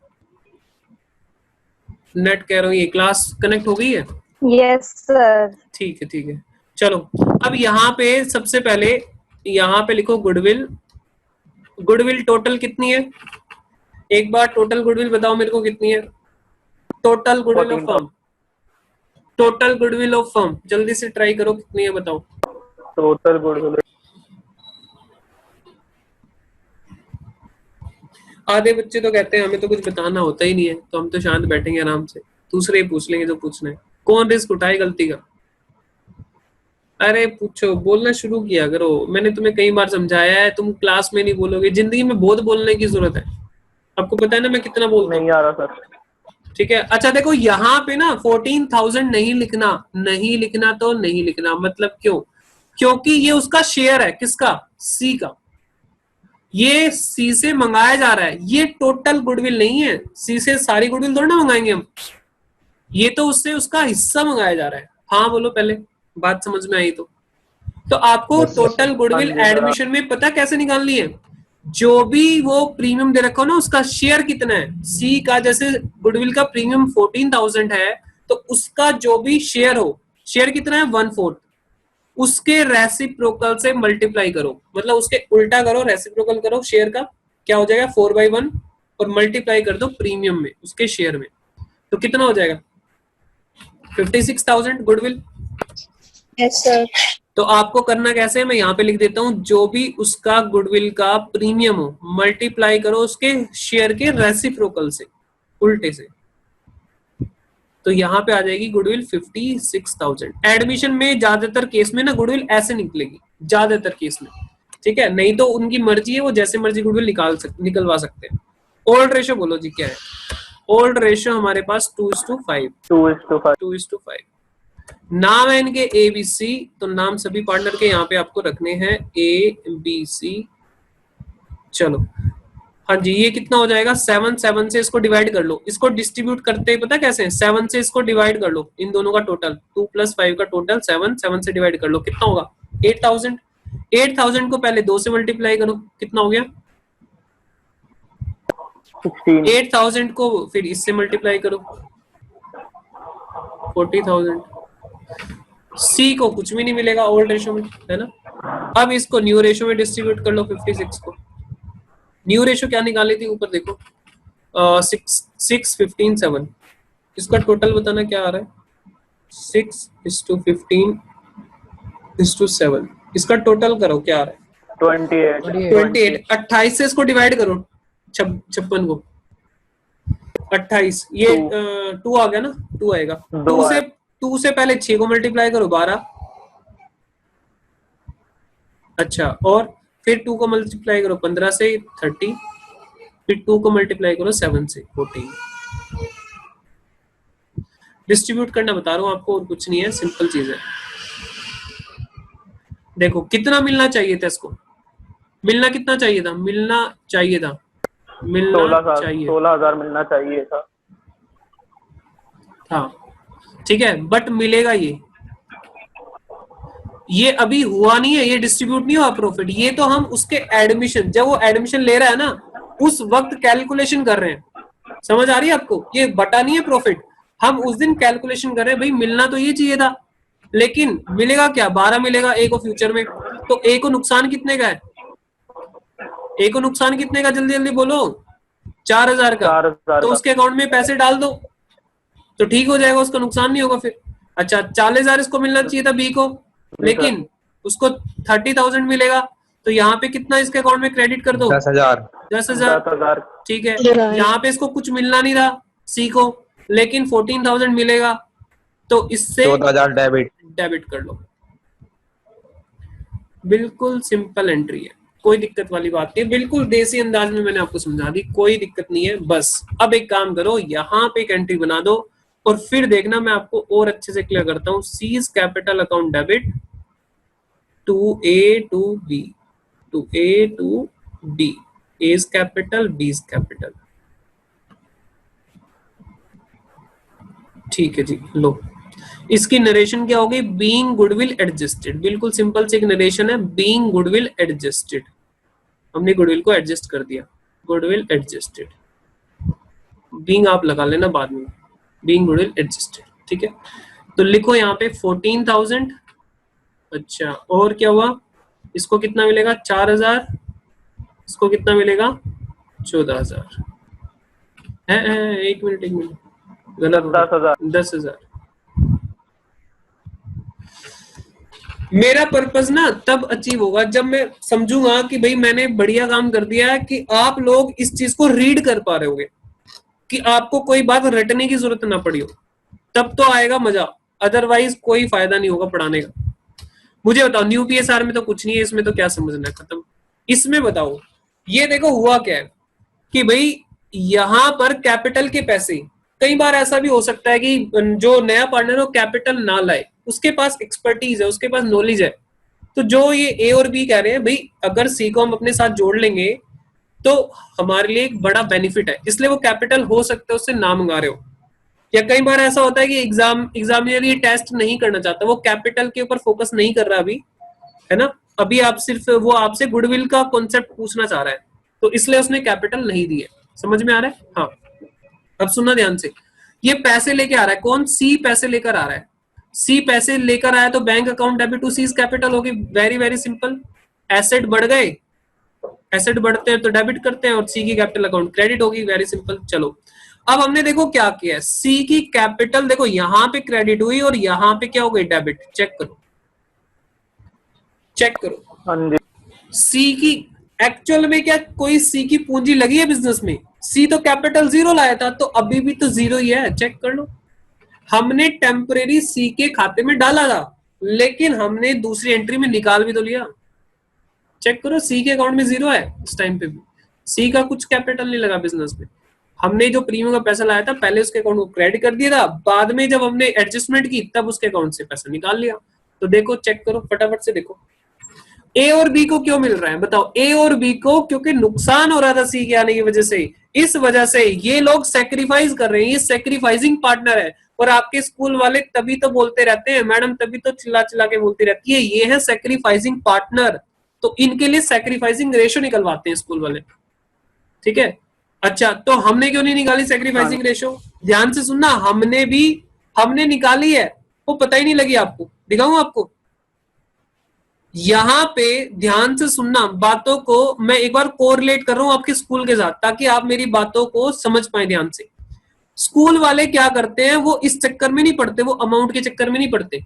नेट कह रहा हूँ, ये क्लास कनेक्ट हो गई है? Yes, sir. ठीक है ठीक है। चलो अब यहाँ पे सबसे पहले यहाँ पे लिखो गुडविल। गुडविल टोटल कितनी है? एक बार टोटल गुडविल बताओ मेरे को कितनी है? Total goodwill of firm, total goodwill of firm, जल्दी से ट्राई करो कितनी है बताओ। टोटल गुडविल, आधे बच्चे तो कहते हैं हमें तो कुछ बताना होता ही नहीं है, तो हम तो शांत बैठेंगे आराम से, दूसरे ही पूछ लेंगे जो पूछना है। कौन रिस्क उठाए गलती का? अरे पूछो, बोलना शुरू किया करो, मैंने तुम्हें कई बार समझाया है, तुम क्लास में नहीं बोलोगे, जिंदगी में बहुत बोलने की जरूरत है, आपको पता है ना मैं कितना बोलता हूँ। नहीं आ रहा सर। ठीक है, अच्छा देखो यहाँ पे ना 14,000 नहीं लिखना, नहीं लिखना तो नहीं लिखना, मतलब क्यों? क्योंकि ये उसका शेयर है, किसका? सी का, ये सी से मंगाया जा रहा है, ये टोटल गुडविल नहीं है, सी से सारी गुडविल थोड़ी ना मंगाएंगे हम, ये तो उससे उसका हिस्सा मंगाया जा रहा है। हाँ बोलो, पहले बात समझ में आई तो आपको टोटल गुडविल एडमिशन में पता कैसे निकालनी है? जो भी वो प्रीमियम दे रखा हो ना, उसका शेयर कितना है सी का, जैसे गुडविल का प्रीमियम 14,000 है, तो उसका जो भी शेयर हो, शेयर कितना है? 1/4, उसके रेसिप्रोकल से मल्टीप्लाई करो, मतलब उसके उल्टा करो, रेसिप्रोकल करो शेयर का, क्या हो जाएगा? 4/1, और मल्टीप्लाई कर दो प्रीमियम में, उसके शेयर में, तो कितना हो जाएगा? 56,000 गुडविल। Yes, sir. तो आपको करना कैसे है, मैं यहाँ पे लिख देता हूँ, जो भी उसका गुडविल का प्रीमियम हो मल्टीप्लाई करो उसके शेयर के रेसिप्रोकल से, उल्टे से, तो यहाँ पे आ जाएगी गुडविल 56,000। एडमिशन में ज्यादातर केस में ना गुडविल ऐसे निकलेगी, ज्यादातर केस में, ठीक है, नहीं तो उनकी मर्जी है, वो जैसे मर्जी गुडविल निकलवा सकते हैं। ओल्ड रेशो बोलो जी क्या है? ओल्ड रेशो हमारे पास 2:5, 2:5। नाम है इनके ABC, तो नाम सभी पार्टनर के यहाँ पे आपको रखने हैं ABC। चलो हाँ जी, ये कितना हो जाएगा 7, 7 से इसको डिवाइड कर लो, इसको डिस्ट्रीब्यूट करते ही पता कैसे, 7 से इसको डिवाइड कर लो, इन दोनों का टोटल 2 + 5 का टोटल 7, 7 से डिवाइड कर लो, कितना होगा 8000। 8000 को पहले 2 से मल्टीप्लाई करो, कितना हो गया 16। 8000 को फिर इससे मल्टीप्लाई करो 40,000। सी को कुछ भी नहीं मिलेगा ओल्ड रेशो में, है ना। अब इसको न्यू रेशो में डिस्ट्रीब्यूट कर लो 56 को। न्यू रेशो क्या निकाली थी ऊपर देखो, 6, 15, 7। इसका टोटल बताना क्या आ रहा है, 6:15:7। इसका टोटल करो क्या आ रहा है 28। 28। 28 से इसको डिवाइड करो 56 को, 28 ये 2 आ गया ना, 2 आएगा। 2 से पहले 6 को मल्टीप्लाई करो 12। अच्छा, और फिर 2 को मल्टीप्लाई करो 15 से 30, फिर 2 को मल्टीप्लाई करो 7 से 14। डिस्ट्रीब्यूट करना बता रहा हूँ आपको, और कुछ नहीं है, सिंपल चीज है। देखो कितना मिलना चाहिए था इसको, मिलना कितना चाहिए था, मिलना चाहिए 16,000 मिलना चाहिए था। हाँ ठीक है, बट मिलेगा ये अभी हुआ नहीं है, ये डिस्ट्रीब्यूट नहीं हुआ प्रॉफिट, ये तो हम उसके एडमिशन, जब वो एडमिशन ले रहा है ना उस वक्त कैलकुलेशन कर रहे हैं, समझ आ रही है आपको, ये बटा नहीं है प्रॉफिट, हम उस दिन कैलकुलेशन कर रहे हैं, भाई मिलना तो ये चाहिए था, लेकिन मिलेगा क्या 12 मिलेगा ए को फ्यूचर में, तो ए को नुकसान कितने का है, ए को नुकसान कितने का, जल्दी जल्दी बोलो 4000 का, 4000 तो उसके अकाउंट में पैसे डाल दो तो ठीक हो जाएगा, उसका नुकसान नहीं होगा फिर। अच्छा 40,000 इसको मिलना चाहिए था बी को, लेकिन उसको 30,000 मिलेगा, तो यहाँ पे कितना इसके अकाउंट में क्रेडिट कर दो 10,000। 10,000। ठीक है, यहाँ पे इसको कुछ मिलना नहीं रहा सी को, लेकिन 14,000 मिलेगा, तो इससे 14,000 डेबिट कर लो। बिल्कुल सिंपल एंट्री है, कोई दिक्कत वाली बात नहीं, बिल्कुल देसी अंदाज में मैंने आपको समझा दी, कोई दिक्कत नहीं है। बस अब एक काम करो, यहाँ पे एक एंट्री बना दो और फिर देखना मैं आपको और अच्छे से क्लियर करता हूँ। C's capital account debit to A to B, to A to B, A's capital B's capital. ठीक है जी, लो इसकी नरेशन क्या होगी, बीइंग गुडविल एडजस्टेड, बिल्कुल सिंपल से एक नरेशन है, बीइंग गुडविल एडजस्टेड, हमने गुडविल को एडजस्ट कर दिया, गुडविल एडजस्टेड, बीइंग आप लगा लेना बाद में, बीइंग गुडविल एडजस्टेड। ठीक है, तो लिखो यहाँ पे 14,000। अच्छा, और क्या हुआ, इसको कितना मिलेगा 4,000, इसको कितना मिलेगा 14,000 है, एक मिनट गलत, 10,000। मेरा पर्पस ना तब अचीव होगा जब मैं समझूंगा कि भाई मैंने बढ़िया काम कर दिया है, कि आप लोग इस चीज को रीड कर पा रहे होगे, कि आपको कोई बात रटने की जरूरत ना पड़ी हो, तब तो आएगा मजा, अदरवाइज कोई फायदा नहीं होगा पढ़ाने का। मुझे बताओ न्यू पीएसआर में तो कुछ नहीं है, इसमें तो क्या समझना है, खत्म। इसमें बताओ, ये देखो हुआ क्या है कि भाई यहां पर कैपिटल के पैसे, कई बार ऐसा भी हो सकता है कि जो नया पार्टनर हो कैपिटल ना लाए, उसके पास एक्सपर्टीज है, उसके पास नॉलेज है, तो जो ये ए और बी कह रहे हैं भाई अगर सी को हम अपने साथ जोड़ लेंगे तो हमारे लिए एक बड़ा बेनिफिट है, इसलिए वो कैपिटल हो सकता है उससे ना मंगा रहे हो। या कई बार ऐसा होता है कि एग्जामिनर ये टेस्ट नहीं करना चाहता, वो कैपिटल के ऊपर फोकस नहीं कर रहा अभी, है ना, अभी आप सिर्फ वो आपसे गुडविल का कॉन्सेप्ट पूछना चाह रहा है, तो इसलिए उसने कैपिटल नहीं दी है। समझ में आ रहा है? हाँ, अब सुनना ध्यान से, ये पैसे लेके आ रहा है कौन, सी पैसे लेकर आ रहा है, सी पैसे लेकर आया तो bank account debit to C capital होगी, वेरी वेरी सिंपल। एसेट बढ़ गए, एसेट बढ़ते हैं तो डेबिट करते हैं, और सी की कैपिटल अकाउंट क्रेडिट होगी, वेरी सिंपल। चलो अब हमने देखो क्या किया है, सी की कैपिटल देखो यहाँ पे क्रेडिट हुई और यहाँ पे क्या हो गई, डेबिट। चेक करो, चेक करो, हाँ जी, सी की एक्चुअल में क्या कोई सी की पूंजी लगी है बिजनेस में, सी तो कैपिटल 0 लाया था, तो अभी भी तो 0 ही है, चेक कर लो। हमने टेम्परेरी सी के खाते में डाला था, लेकिन हमने दूसरी एंट्री में निकाल भी तो लिया, चेक करो, सी के अकाउंट में 0 है इस टाइम पे भी, सी का कुछ कैपिटल नहीं लगा बिजनेस में, हमने जो प्रीमियम का पैसा लाया था पहले उसके अकाउंट को क्रेडिट कर दिया था, बाद में जब हमने एडजस्टमेंट की तब उसके अकाउंट से पैसा निकाल लिया। तो देखो, चेक करो फटाफट से देखो, ए और बी को क्यों मिल रहा है बताओ? ए और बी को क्योंकि नुकसान हो रहा था सी के आने की वजह से, इस वजह से ये लोग सेक्रीफाइस कर रहे हैं, ये सेक्रीफाइसिंग पार्टनर है। और आपके स्कूल वाले तभी तो बोलते रहते हैं, मैडम तभी तो चिल्ला चिल्ला के बोलती रहती है ये है सेक्रीफाइसिंग पार्टनर, तो इनके लिए सेक्रीफाइसिंग रेशो निकलवाते हैं स्कूल वाले, ठीक है। अच्छा, तो हमने क्यों नहीं निकाली सेक्रीफाइसिंग रेशो? ध्यान से सुनना, हमने निकाली है, वो पता ही नहीं लगी आपको। दिखाऊं आपको? यहां पे ध्यान से सुनना, बातों को मैं एक बार कोरिलेट कर रहा हूं आपके स्कूल के साथ, ताकि आप मेरी बातों को समझ पाए ध्यान से। स्कूल वाले क्या करते हैं, वो इस चक्कर में नहीं पड़ते, वो अमाउंट के चक्कर में नहीं पड़ते।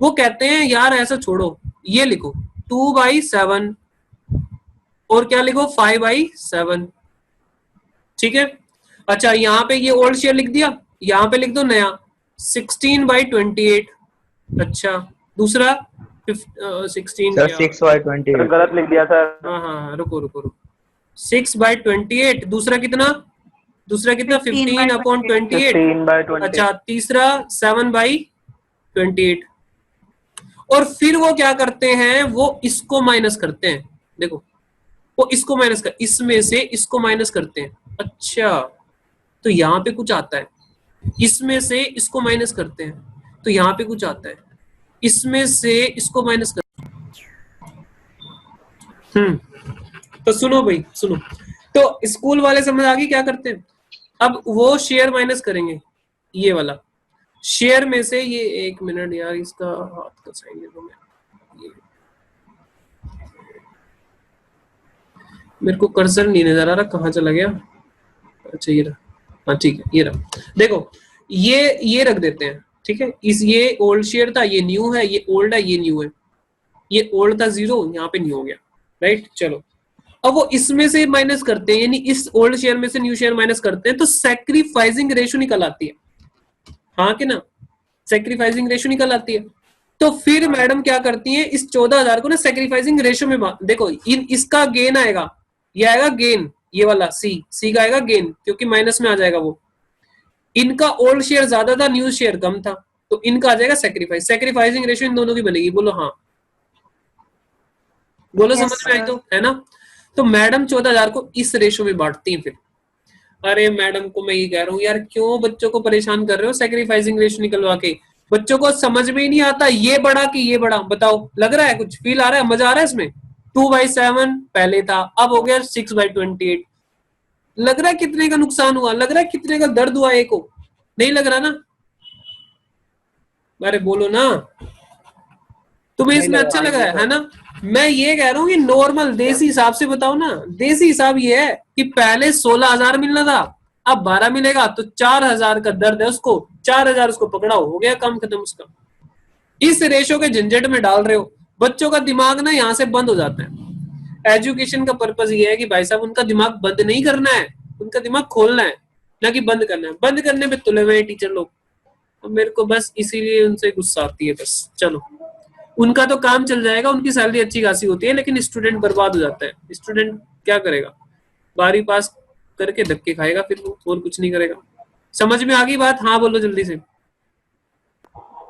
वो कहते हैं यार ऐसा छोड़ो, ये लिखो 2/7 और क्या लिखो 5/7, ठीक है। अच्छा, यहाँ पे ये ओल्ड शेयर लिख दिया, यहाँ पे लिख दो नया 16/28। अच्छा, दूसरा 16 सर 6/28। गलत लिख दिया सर। हाँ, रुको 6/28। दूसरा कितना 15/28। 15/28। अच्छा, तीसरा 7/28। और फिर वो क्या करते हैं, वो इसको माइनस करते हैं। देखो, वो इसको माइनस कर, इसमें से इसको माइनस करते हैं। अच्छा, तो यहाँ पे कुछ आता है, इसमें से इसको माइनस करते हैं, तो यहाँ पे कुछ आता है, इसमें से इसको माइनस कर। तो सुनो भाई सुनो, तो स्कूल वाले समझ आ गई क्या करते हैं? अब वो शेयर माइनस करेंगे, ये वाला शेयर में से ये, एक मिनट यार, इसका हाथ का साइन ले लो। मैं मेरे को कर्सर नहीं नजर आ रहा, कहाँ चला गया? अच्छा, ये रहा। हाँ ठीक है, ये रहा। देखो, ये रख देते हैं, ठीक है। ये ओल्ड शेयर था, ये न्यू है, ये ओल्ड है, ये न्यू है। ये ओल्ड था 0, यहाँ पे न्यू हो गया, राइट। चलो, अब वो इसमें से माइनस करते हैं, यानी इस ओल्ड शेयर में से न्यू शेयर माइनस करते हैं, तो सैक्रिफाइसिंग रेशो निकल आती है, हाँ कि ना? सैक्रिफाइसिंग रेशो निकल आती है। तो फिर मैडम क्या करती है, इस 14,000 को ना सैक्रिफाइसिंग रेशो में देखो, इसका गेन आएगा, ये आएगा गेन, ये वाला सी का आएगा गेन, क्योंकि माइनस में आ जाएगा वो। इनका ओल्ड शेयर ज्यादा था, न्यू शेयर कम था, तो इनका आ जाएगा सैक्रिफाइस। सैक्रिफाइसिंग रेशो इन दोनों की बनेगी। बोलो हाँ, बोलो। Yes, समझ में आई sir. तो, है ना? तो मैडम 14,000 को इस रेशो में बांटती हैं फिर। अरे मैडम को मैं ये कह रहा हूँ यार, क्यों बच्चों को परेशान कर रहे हो सैक्रिफाइसिंग रेशो निकलवा के? बच्चों को समझ में ही नहीं आता ये बड़ा कि ये बड़ा। बताओ, लग रहा है कुछ, फील आ रहा है, मजा आ रहा है इसमें? 2/7 पहले था, अब हो गया 6/28। लग रहा है कितने का नुकसान हुआ, लग रहा है कितने का दर्द हुआ एक को? नहीं लग रहा ना? अरे बोलो ना, तुम्हें इसमें अच्छा लगा है ना? मैं ये कह रहा हूँ कि नॉर्मल देसी हिसाब से बताओ ना। देसी हिसाब ये है कि पहले 16,000 मिलना था, अब 12 मिलेगा, तो 4,000 का दर्द है उसको, 4,000 उसको पकड़ाओ, हो गया काम खत्म उसका। इस रेशो के झंझट में डाल रहे हो बच्चों का दिमाग ना, यहाँ से बंद हो जाता है। एजुकेशन का पर्पज ये है कि भाई साहब उनका दिमाग बंद नहीं करना है, उनका दिमाग खोलना है, ना कि बंद करना है। बंद करने पे तुले हुए टीचर लोग, और मेरे को बस इसीलिए उनसे गुस्सा आती है बस। चलो, उनका तो काम चल जाएगा, उनकी सैलरी अच्छी खासी होती है, लेकिन स्टूडेंट बर्बाद हो जाता है। स्टूडेंट क्या करेगा? 12वीं पास करके धक्के खाएगा, फिर वो और कुछ नहीं करेगा। समझ में आ गई बात? हाँ बोलो जल्दी से।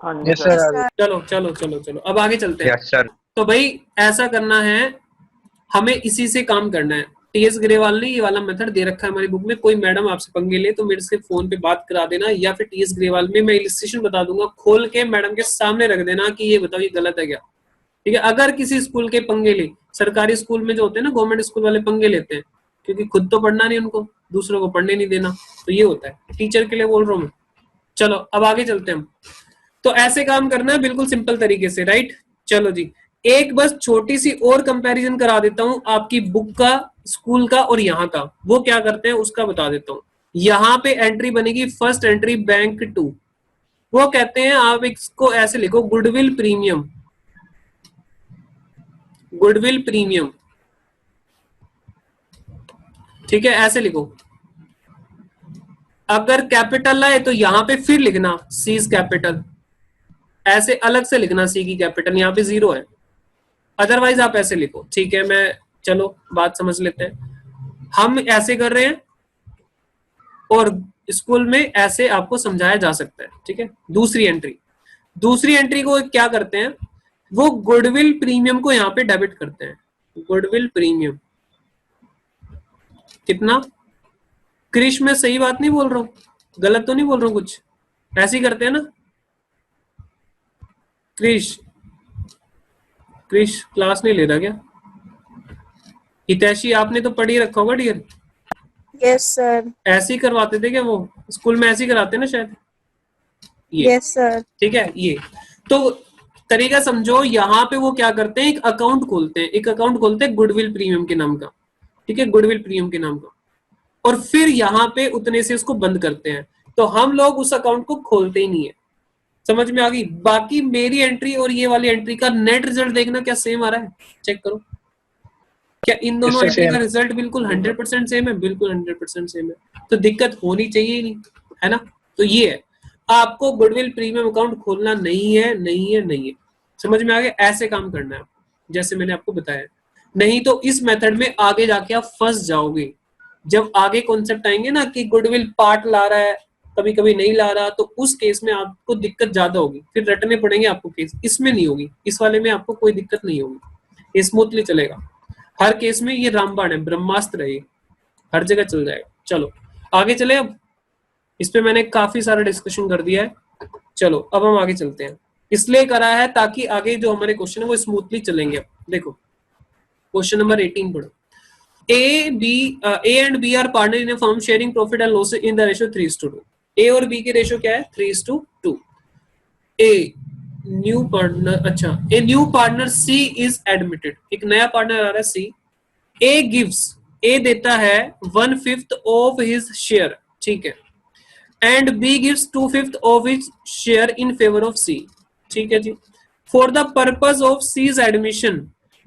हाँ जी यस सर। सर। चलो चलो चलो चलो, अब आगे चलते हैं। Yes sir. तो भाई ऐसा करना है, हमें इसी से काम करना है। टीएस ग्रेवाल ने ये वाला मेथड दे रखा है हमारी बुक में। कोई मैडम आपसे पंगे ले तो मेरे से फोन पे बात करा देना, या फिर टीएस ग्रेवाल में मैं इलिस्ट्रेशन बता दूंगा, खोल के मैडम के सामने रख देना कि ये बताओ ये गलत है क्या, ठीक है। अगर किसी स्कूल के पंगे ले, सरकारी स्कूल में जो होते हैं ना, गवर्नमेंट स्कूल वाले पंगे लेते हैं, क्योंकि खुद तो पढ़ना नहीं उनको, दूसरों को पढ़ने नहीं देना, तो ये होता है। टीचर के लिए बोल रहा हूँ मैं। चलो अब आगे चलते हैं हम। तो ऐसे काम करना है बिल्कुल सिंपल तरीके से, राइट। चलो जी, एक बस छोटी सी और कंपैरिजन करा देता हूं आपकी बुक का, स्कूल का और यहाँ का। वो क्या करते हैं उसका बता देता हूं। यहाँ पे एंट्री बनेगी, फर्स्ट एंट्री बैंक 2। वो कहते हैं आप इसको ऐसे लिखो, गुडविल प्रीमियम, गुडविल प्रीमियम, ठीक है, ऐसे लिखो। अगर कैपिटल आए तो यहाँ पे फिर लिखना सीज कैपिटल, ऐसे अलग से लिखना सी की कैपिटल, यहाँ पे 0 है, अदरवाइज आप ऐसे लिखो, ठीक है। मैं चलो बात समझ लेते हैं। हम ऐसे कर रहे हैं और स्कूल में ऐसे आपको समझाया जा सकता है, ठीक है। दूसरी एंट्री को क्या करते हैं, वो गुडविल प्रीमियम को यहाँ पे डेबिट करते हैं। गुडविल प्रीमियम कितना, क्रिश मैं सही बात नहीं बोल रहा हूँ, गलत तो नहीं बोल रहा हूँ कुछ, ऐसे ही करते हैं ना क्रिश? क्रिश क्लास नहीं ले रहा क्या? हितैषी आपने तो पढ़ी रखा होगा डियर, Yes, sir. ऐसे ही करवाते थे क्या वो स्कूल में? ऐसे ही कराते ना शायद ये। Yes, sir. ठीक है, ये तो तरीका समझो। यहाँ पे वो क्या करते हैं, एक अकाउंट खोलते हैं, एक अकाउंट खोलते हैं गुडविल प्रीमियम के नाम का, ठीक है, गुडविल प्रीमियम के नाम का, और फिर यहाँ पे उतने से उसको बंद करते हैं। तो हम लोग उस अकाउंट को खोलते ही नहीं है। समझ में आ गई? बाकी मेरी एंट्री और ये वाली एंट्री का नेट रिजल्ट देखना क्या सेम आ रहा है, चेक करो। क्या इन दोनों एंट्री का रिजल्ट बिल्कुल 100% सेम है? बिल्कुल 100% सेम है। तो दिक्कत होनी चाहिए ही नहीं, है ना? तो ये है, आपको गुडविल प्रीमियम अकाउंट खोलना नहीं है, नहीं है, नहीं है। समझ में आ गया? ऐसे काम करना है जैसे मैंने आपको बताया, नहीं तो इस मेथड में आगे जाके आप फंस जाओगे। जब आगे कॉन्सेप्ट आएंगे ना कि गुडविल पार्ट ला रहा है, कभी कभी नहीं ला रहा, तो उस केस में आपको दिक्कत ज्यादा होगी, फिर रटने पड़ेंगे आपको केस। इसमें नहीं होगी, इस वाले में आपको कोई दिक्कत नहीं होगी, ये स्मूथली चलेगा। हर केस में ये रामबाण है, ब्रह्मास्त्र है, ये हर जगह चल जाएगा। चलो आगे चले। अब इस पे मैंने काफी सारा डिस्कशन कर दिया है। चलो अब हम आगे चलते हैं, इसलिए करा है ताकि आगे जो हमारे क्वेश्चन है वो स्मूथली चलेंगे। अब देखो क्वेश्चन नंबर 18 पढ़ो। A and B are partner in a firm sharing profit and loss in the ratio 3:2। A और B के रेशियो क्या है? 3:2। A न्यू पार्टनर, अच्छा, a new partner C is admitted, एक नया पार्टनर आ रहा है C। A gives, A देता है 1/5 of his share, ठीक है, and B gives 2/5 of his share in favor of C, ठीक है जी। For the purpose of C's admission,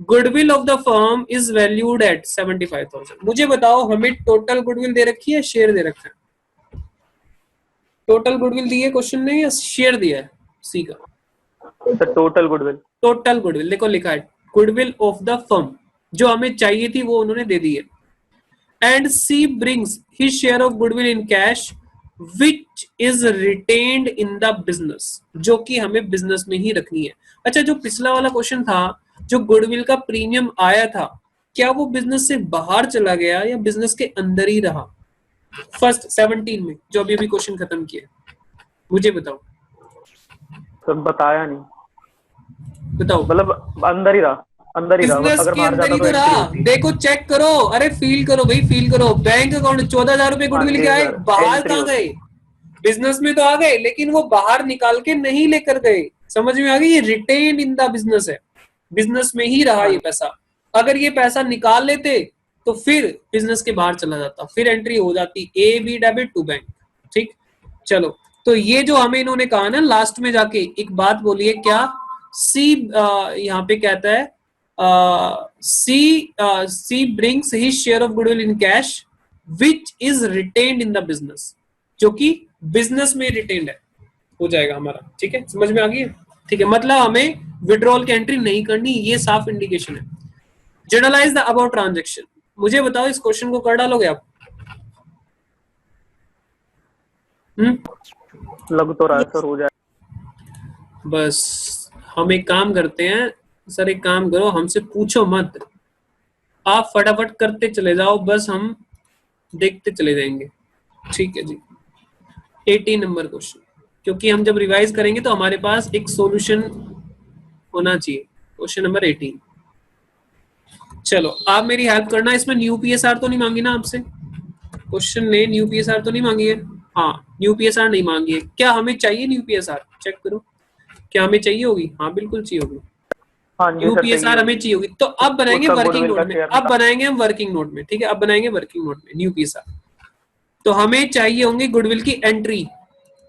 goodwill of the firm is valued at 75,000। मुझे बताओ, हमें टोटल गुडविल दे रखी है, शेयर दे रखा है? टोटल गुडविल दी है क्वेश्चन ने या शेयर दिया है सी का? Total goodwill. टोटल गुडविल देखो लिखा है, गुडविल ऑफ द फर्म, जो हमें चाहिए थी वो उन्होंने दे दी है। And C brings his share of goodwill in cash which is retained in the business, जो कि हमें बिजनेस में ही रखनी है। अच्छा, जो पिछला वाला क्वेश्चन था, जो गुडविल का प्रीमियम आया था, क्या वो बिजनेस से बाहर चला गया या बिजनेस के अंदर ही रहा? फर्स्ट 17 में जो अभी अभी क्वेश्चन खत्म किया, मुझे बताओ। सब बताया नहीं, बताओ। मतलब अंदर ही रहा, अंदर ही रहा, बिजनेस अगर के बाहर अंदर जाता ही तो तो एंट्री रहा। होती। देखो चेक करो, अरे फील करो भाई, फील करो। बैंक अकाउंट 14,000 रुपए गुडविल के आए, बाहर एंट्री कहाँ गए? बिजनेस में तो आ गए, लेकिन वो बाहर निकाल के नहीं लेकर गए। समझ में आ गई? ये रिटेन इन द बिजनेस है, बिजनेस में ही रहा ये पैसा। अगर ये पैसा निकाल लेते तो फिर बिजनेस के बाहर चला जाता, फिर एंट्री हो जाती A B debit to bank. ठीक, चलो, तो ये जो हमें इन्होंने कहा ना लास्ट में जाके एक बात बोली है, क्या सी यहाँ पे कहता है C brings his share of goodwill in cash which is retained in the business, जो कि बिजनेस में रिटेन्ड है, हो जाएगा हमारा। ठीक है, समझ में आ गई है? ठीक है, मतलब हमें विड्रॉल की एंट्री नहीं करनी, ये साफ इंडिकेशन है। Generalized the about transaction. मुझे बताओ, इस क्वेश्चन को कर डालोगे आप? लग तो रहा है सर, हो जाए। बस हम एक काम करते हैं सर, एक काम करो, हमसे पूछो मत, आप फटाफट करते चले जाओ, बस हम देखते चले जाएंगे। ठीक है जी, 18 नंबर क्वेश्चन, क्योंकि हम जब रिवाइज करेंगे तो हमारे पास एक सॉल्यूशन होना चाहिए। क्वेश्चन नंबर 18, चलो आप मेरी हेल्प करना। इसमें न्यू पीएसआर तो नहीं मांगी ना आपसे? क्वेश्चन ने न्यू पीएसआर तो नहीं मांगी है? हाँ, न्यू पीएसआर नहीं मांगी है। क्या हमें चाहिए न्यू पीएसआर? चेक करो, क्या हमें चाहिए होगी? हाँ बिल्कुल चाहिए होगी, हाँ जी न्यू सर, पीएसआर हमें चाहिए होगी। तो अब बनाएंगे उसका वर्किंग goodwill नोट का में, share अब बनाएंगे हम वर्किंग नोट में। ठीक है, अब बनाएंगे वर्किंग नोट में न्यू पीएसआर। तो हमें चाहिए होंगी गुडविल की एंट्री।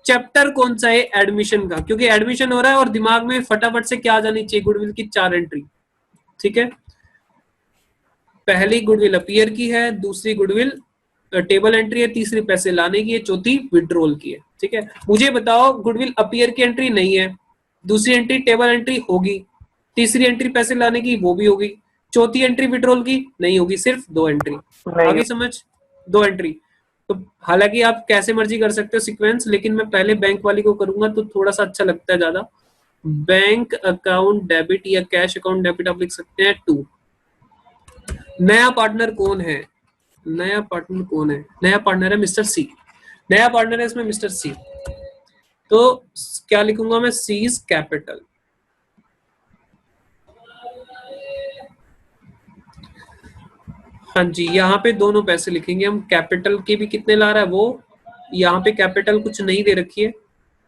चैप्टर कौन सा है? एडमिशन का, क्योंकि एडमिशन हो रहा है और दिमाग में फटाफट से क्या आ जानी चाहिए? गुडविल की 4 एंट्री। ठीक है, पहली गुडविल अपीयर की है, दूसरी गुडविल टेबल एंट्री है, तीसरी पैसे लाने की है, चौथी विड्रॉल की है। ठीक है, मुझे बताओ, गुडविल अपीयर की एंट्री नहीं है, दूसरी एंट्री टेबल एंट्री होगी, तीसरी एंट्री पैसे लाने की वो भी होगी, चौथी एंट्री विड्रॉल की नहीं होगी, सिर्फ 2 एंट्री। आगे समझ, 2 एंट्री। तो हालांकि आप कैसे मर्जी कर सकते हो सीक्वेंस, लेकिन मैं पहले बैंक वाली को करूंगा तो थोड़ा सा अच्छा लगता है ज्यादा। बैंक अकाउंट डेबिट या कैश अकाउंट डेबिट आप लिख सकते हैं 2। नया पार्टनर कौन है? नया पार्टनर कौन है? नया पार्टनर है मिस्टर सी। नया पार्टनर है इसमें मिस्टर सी, तो क्या लिखूंगा मैं? सी इज कैपिटल। हाँ जी, यहाँ पे दोनों पैसे लिखेंगे हम। कैपिटल के भी कितने ला रहा है वो, यहाँ पे कैपिटल कुछ नहीं दे रखी है,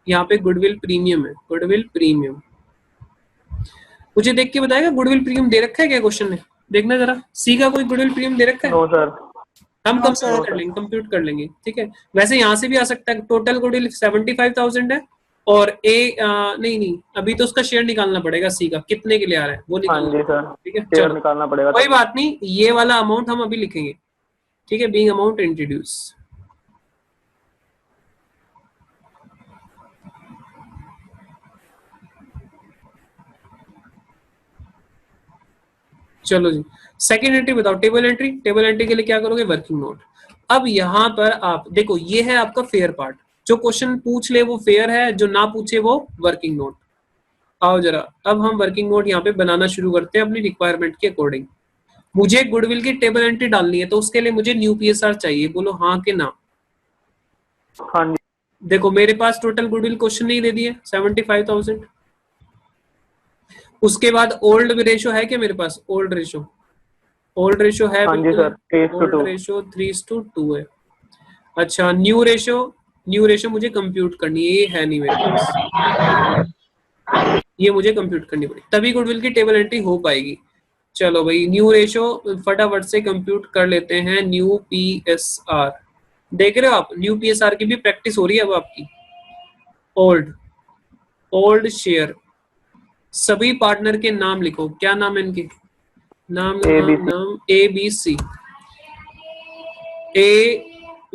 यहाँ पे गुडविल प्रीमियम है, गुडविल प्रीमियम। मुझे देख के बताएगा गुडविल प्रीमियम दे रखा है क्या क्वेश्चन में? देखना जरा, सी का कोई गुडविल प्रीमियम दे रखा है? No sir. हम कंप्यूट कर लेंगे, कंप्यूट कर लेंगे, ठीक है। वैसे यहाँ से भी आ सकता है। टोटल गुडविल 75,000 है और नहीं अभी तो उसका शेयर निकालना पड़ेगा सी का, कितने के लिए आ रहा है वो हाँ निकालना। जी सर, ठीक है, शेयर चलो निकालना पड़ेगा। कोई बात नहीं, ये वाला अमाउंट हम अभी लिखेंगे, ठीक है। बीइंग अमाउंट इंट्रोड्यूस, चलो जी। सेकेंड एंट्री बताओ, टेबल एंट्री। टेबल एंट्री के लिए क्या करोगे? Working note. अब यहाँ पर आप देखो, ये है आपका फेयर पार्ट। जो क्वेश्चन पूछ ले वो फेयर है, जो ना पूछे वो वर्किंग नोट। आओ जरा, अब हम वर्किंग नोट यहाँ पे बनाना शुरू करते हैं अपनी रिक्वायरमेंट के अकॉर्डिंग। मुझे गुडविल की टेबल एंट्री डालनी है, तो उसके लिए मुझे न्यू पीएसआर चाहिए। बोलो हाँ कि ना। हाँ जी। देखो मेरे पास टोटल गुडविल क्वेश्चन नहीं दे दिए 75,000। उसके बाद ओल्ड रेशो है क्या मेरे पास? ओल्ड रेशो, ओल्ड रेशो है हाँ जी बिल्कुल। सर, 3:2। ओल्ड रेशो 3:2 है। अच्छा, न्यू रेशो, न्यू रेशो मुझे कंप्यूट करनी है, ये है नहीं मेरे पास, ये मुझे कंप्यूट करनी पड़ेगी, तभी गुडविल की टेबल एंट्री हो पाएगी। चलो भाई, न्यू रेशो फटाफट से कंप्यूट कर लेते हैं। न्यू पीएसआर, देख रहे हो आप, न्यू पीएसआर की भी प्रैक्टिस हो रही है अब आपकी। ओल्ड, ओल्ड शेयर, सभी पार्टनर के नाम लिखो। क्या नाम है इनके? नाम ABC। नाम A B C, A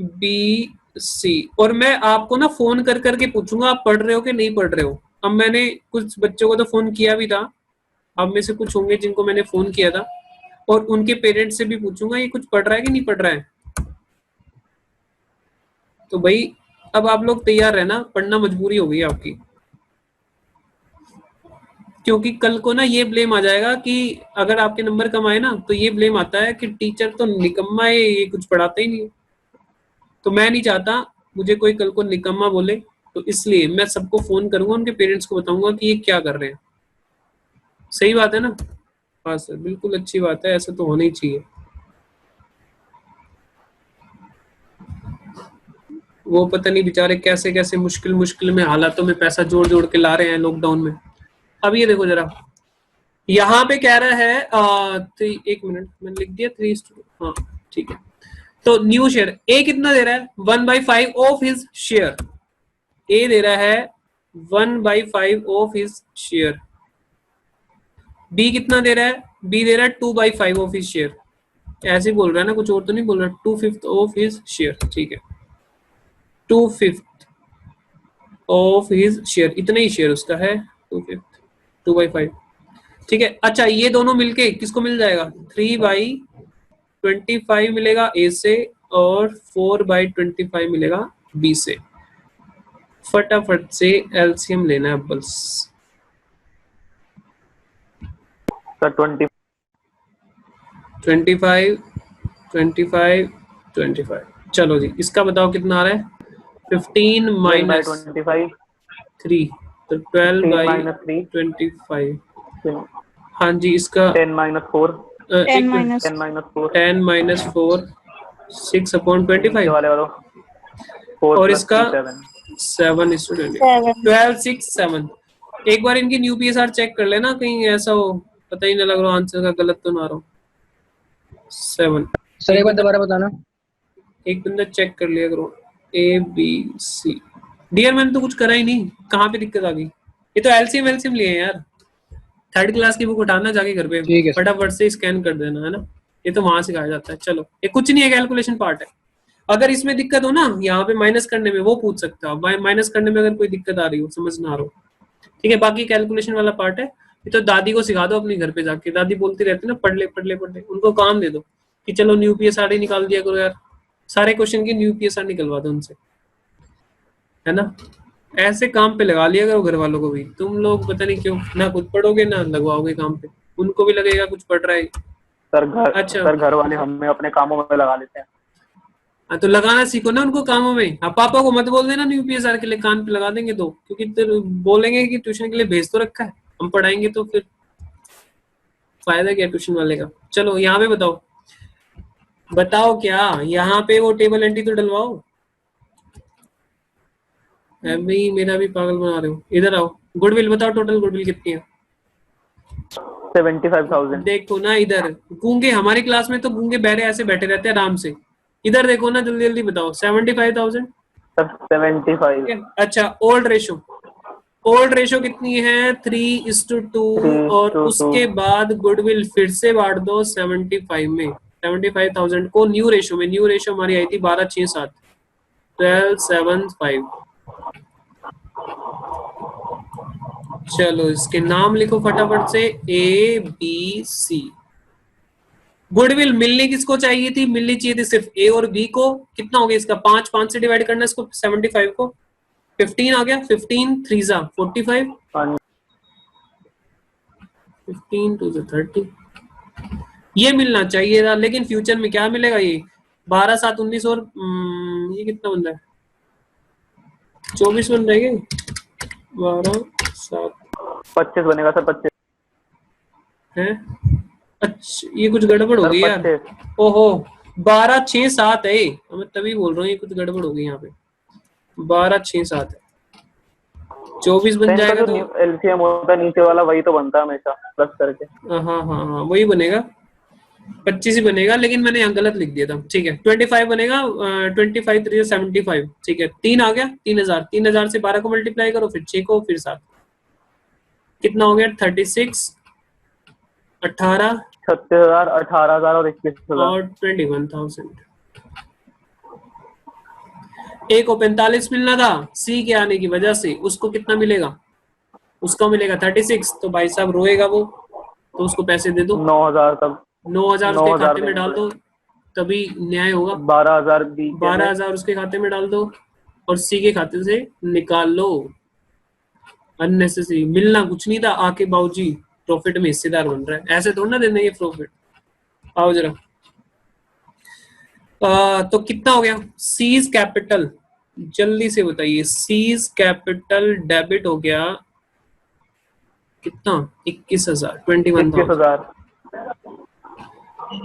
B C. और मैं आपको ना फोन कर करके पूछूंगा आप पढ़ रहे हो कि नहीं पढ़ रहे हो। अब मैंने कुछ बच्चों को तो फोन किया भी था, अब में से कुछ होंगे जिनको मैंने फोन किया था, और उनके पेरेंट्स से भी पूछूंगा ये कुछ पढ़ रहा है कि नहीं पढ़ रहा है। तो भाई अब आप लोग तैयार रहना, पढ़ना मजबूरी हो गई आपकी, क्योंकि कल को ना ये ब्लेम आ जाएगा कि अगर आपके नंबर कम आए ना, तो ये ब्लेम आता है कि टीचर तो निकम्मा है, ये कुछ पढ़ाता ही नहीं। तो मैं नहीं चाहता मुझे कोई कल को निकम्मा बोले, तो इसलिए मैं सबको फोन करूंगा, उनके पेरेंट्स को बताऊंगा कि ये क्या कर रहे हैं। सही बात है ना? हाँ सर, बिल्कुल अच्छी बात है, ऐसा तो होना ही चाहिए। वो पता नहीं बेचारे कैसे कैसे मुश्किल मुश्किल में हालातों में पैसा जोड़ जोड़ के ला रहे हैं लॉकडाउन में। अब ये देखो जरा, यहाँ पे कह रहा है एक मिनट, मैंने लिख दिया 3:2। हाँ ठीक है। तो न्यू शेयर, ए कितना दे रहा है? 1/5 ऑफ हिज शेयर। ए दे रहा है 1/5 ऑफ हिज शेयर। बी कितना दे रहा है? बी दे रहा है 2/5 ऑफ हिज शेयर। ऐसे बोल रहा है ना, कुछ और तो नहीं बोल रहा। 2/5 ऑफ हिज शेयर, ठीक है, 2/5 ऑफ हिज शेयर, इतना ही शेयर उसका है, 2/5, 2/5, ठीक है। अच्छा, ये दोनों मिलके किसको मिल जाएगा? 3/25 मिलेगा ए से, और 4/25 मिलेगा बी से। फटाफट से एलसीएम लेना है बस। सर 20। 25, 25, 25। चलो जी, इसका बताओ कितना आ रहा है? 15 माइनस 25। 3, तो 12/25। हाँ जी, इसका 10-4। 10 minus 10-4। 10-4 6/25, वाले वालों। और इसका 7:20, 12, 6, 7। एक बार इनकी न्यू पीएसआर चेक कर लेना, कहीं ऐसा हो पता ही ना लग रहा आंसर का गलत तो ना रहो। 7। सर एक बार दोबारा बताना। एक बंदा चेक कर लिया करो। A B C. डियर, मैंने तो कुछ करा ही नहीं, कहाँ पे दिक्कत आ गई? ये तो एलसीएम एलसीएम लिए हैं यार। थर्ड क्लास की बुक उठाना जाके घर पे, ठीक है। फटाफट से स्कैन कर देना, है ना। ये तो वहां सिखाया जाता है। चलो, ये कुछ नहीं है, कैलकुलेशन पार्ट है। अगर इसमें दिक्कत हो ना, यहाँ पे माइनस करने में, वो पूछ सकते हो। माइनस करने में अगर कोई दिक्कत आ रही हो, समझ ना आ रहा हो, ठीक है। बाकी कैलकुलेशन वाला पार्ट है, ये तो दादी को सिखा दो अपने घर पे जाके। दादी बोलती रहती है ना, पढ़ ले पढ़ ले पढ़ ले। उनको काम दे दो कि चलो न्यू पीएसआर ही निकाल दिया करो यार, सारे क्वेश्चन की न्यू पीएसआर निकलवा दो उनसे, है ना। ऐसे काम पे लगा लिया करो घर वालों को भी। तुम लोग पता नहीं क्यों ना खुद पढ़ोगे ना लगवाओगे काम पे, उनको भी लगेगा कुछ पढ़ रहा है। अच्छा सर घर वाले हमें अपने कामों में लगा लेते हैं। हाँ, तो लगाना सीखो ना उनको कामों में। अब पापा को मत बोल देना यूपीएसआर के लिए कान पे लगा देंगे तो, क्योंकि फिर बोलेंगे कि ट्यूशन के लिए भेज तो रखा है, हम पढ़ाएंगे तो फिर फायदा क्या ट्यूशन वाले का। चलो यहाँ पे बताओ, बताओ क्या यहाँ पे वो टेबल एंट्री तो डलवाओ। अभी मेरा भी पागल बना रहे हो। इधर आओ, गुडविल बताओ टोटल गुडविल कितनी है। 75,000। देखो ना इधर, गूंगे हमारी क्लास में तो गूंगे बहरे ऐसे बैठे रहते हैं आराम से। इधर देखो ना, जल्दी जल्दी बताओ। 75,000। सर 75। अच्छा ओल्ड रेशो, ओल्ड रेशो कितनी है 3:2 और 3:2। उसके बाद गुडविल फिर से बांट दो 75 में। 75,000 को न्यू रेशो में, न्यू रेशो हमारी आई थी 12/6/7, 12/7/5। चलो इसके नाम लिखो फटाफट से, ABC। गुडविल मिलनी किसको चाहिए थी, मिलनी चाहिए थी सिर्फ ए और बी को। कितना हो गया इसका 5, 5 से डिवाइड करना इसको 75 को, 15 आ गया। 15 3 45, 15 2 30। ये मिलना चाहिए था, लेकिन फ्यूचर में क्या मिलेगा ये 12/7/19 और ये कितना बन रहा है 24 बन रहेंगे। 12/7 25 बनेगा सर, 25 है। अच्छा ये कुछ गड़बड़ हो सर, गई यार। 25। ओहो 12/6/7 है, मैं तभी बोल रहा हूँ ये कुछ गड़बड़ हो गई यहाँ पे। 12/6/7 है, 24 बन इनका जाएगा जो तो एलसीएम होता है नीचे वाला वही तो बनता है हमेशा प्लस करके। हाँ हाँ हाँ वही बनेगा, 25 ही बनेगा, लेकिन मैंने यहाँ गलत लिख दिया था। ठीक है 25 बनेगा। 25 3 75। ठीक है 3 आ गया, 3000। 3000 से 12 को मल्टीप्लाई करो, फिर 6 को, फिर 7। कितना हो गया 36, 18 36,000, 18,000 और 21,000। और 21,000। ए को 45 मिलना था, सी के आने की वजह से उसको कितना मिलेगा, उसका मिलेगा 36। तो भाई साहब रोएगा वो, तो उसको पैसे दे दो 9,000 तक। 9,000 उसके खाते में डाल दो, तभी न्याय होगा। 12,000 बी के में। 12,000 उसके खाते में डाल दो और सी के खाते से निकाल लो। अननेसेसरी मिलना कुछ नहीं था, आके बाबूजी प्रॉफिट में हिस्सेदार बन रहा है, ऐसे थोड़ा ना देना ये प्रॉफिट। आओ जरा। तो कितना हो गया सीज कैपिटल, जल्दी से बताइए। सीज कैपिटल डेबिट हो गया कितना 21,000, 21,000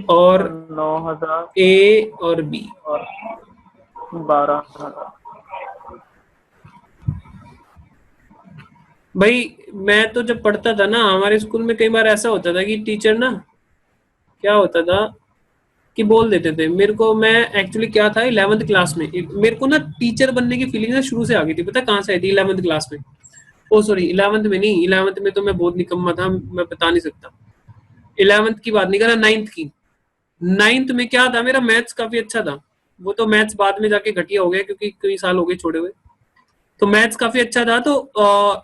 और 9,000 ए और बी और 12,000। भाई मैं तो जब पढ़ता था ना हमारे स्कूल में कई बार ऐसा होता था कि टीचर ना क्या होता था कि बोल देते थे मेरे को। मैं एक्चुअली क्या था 11th क्लास में मेरे को ना टीचर बनने की फीलिंग ना शुरू से आ गई थी। पता कहाँ से आई थी 11th क्लास में, ओ सॉरी 11th में नहीं, 11th में तो मैं बहुत निकम्मा था, मैं बता नहीं सकता। 11th की बात नहीं कर रहा, 9th की। 9th में क्या था मेरा मैथ्स काफी अच्छा था। वो तो मैथ्स बाद में जाके घटिया हो गया क्योंकि कई साल हो गए छोड़े हुए। तो मैथ्स काफी अच्छा था। तो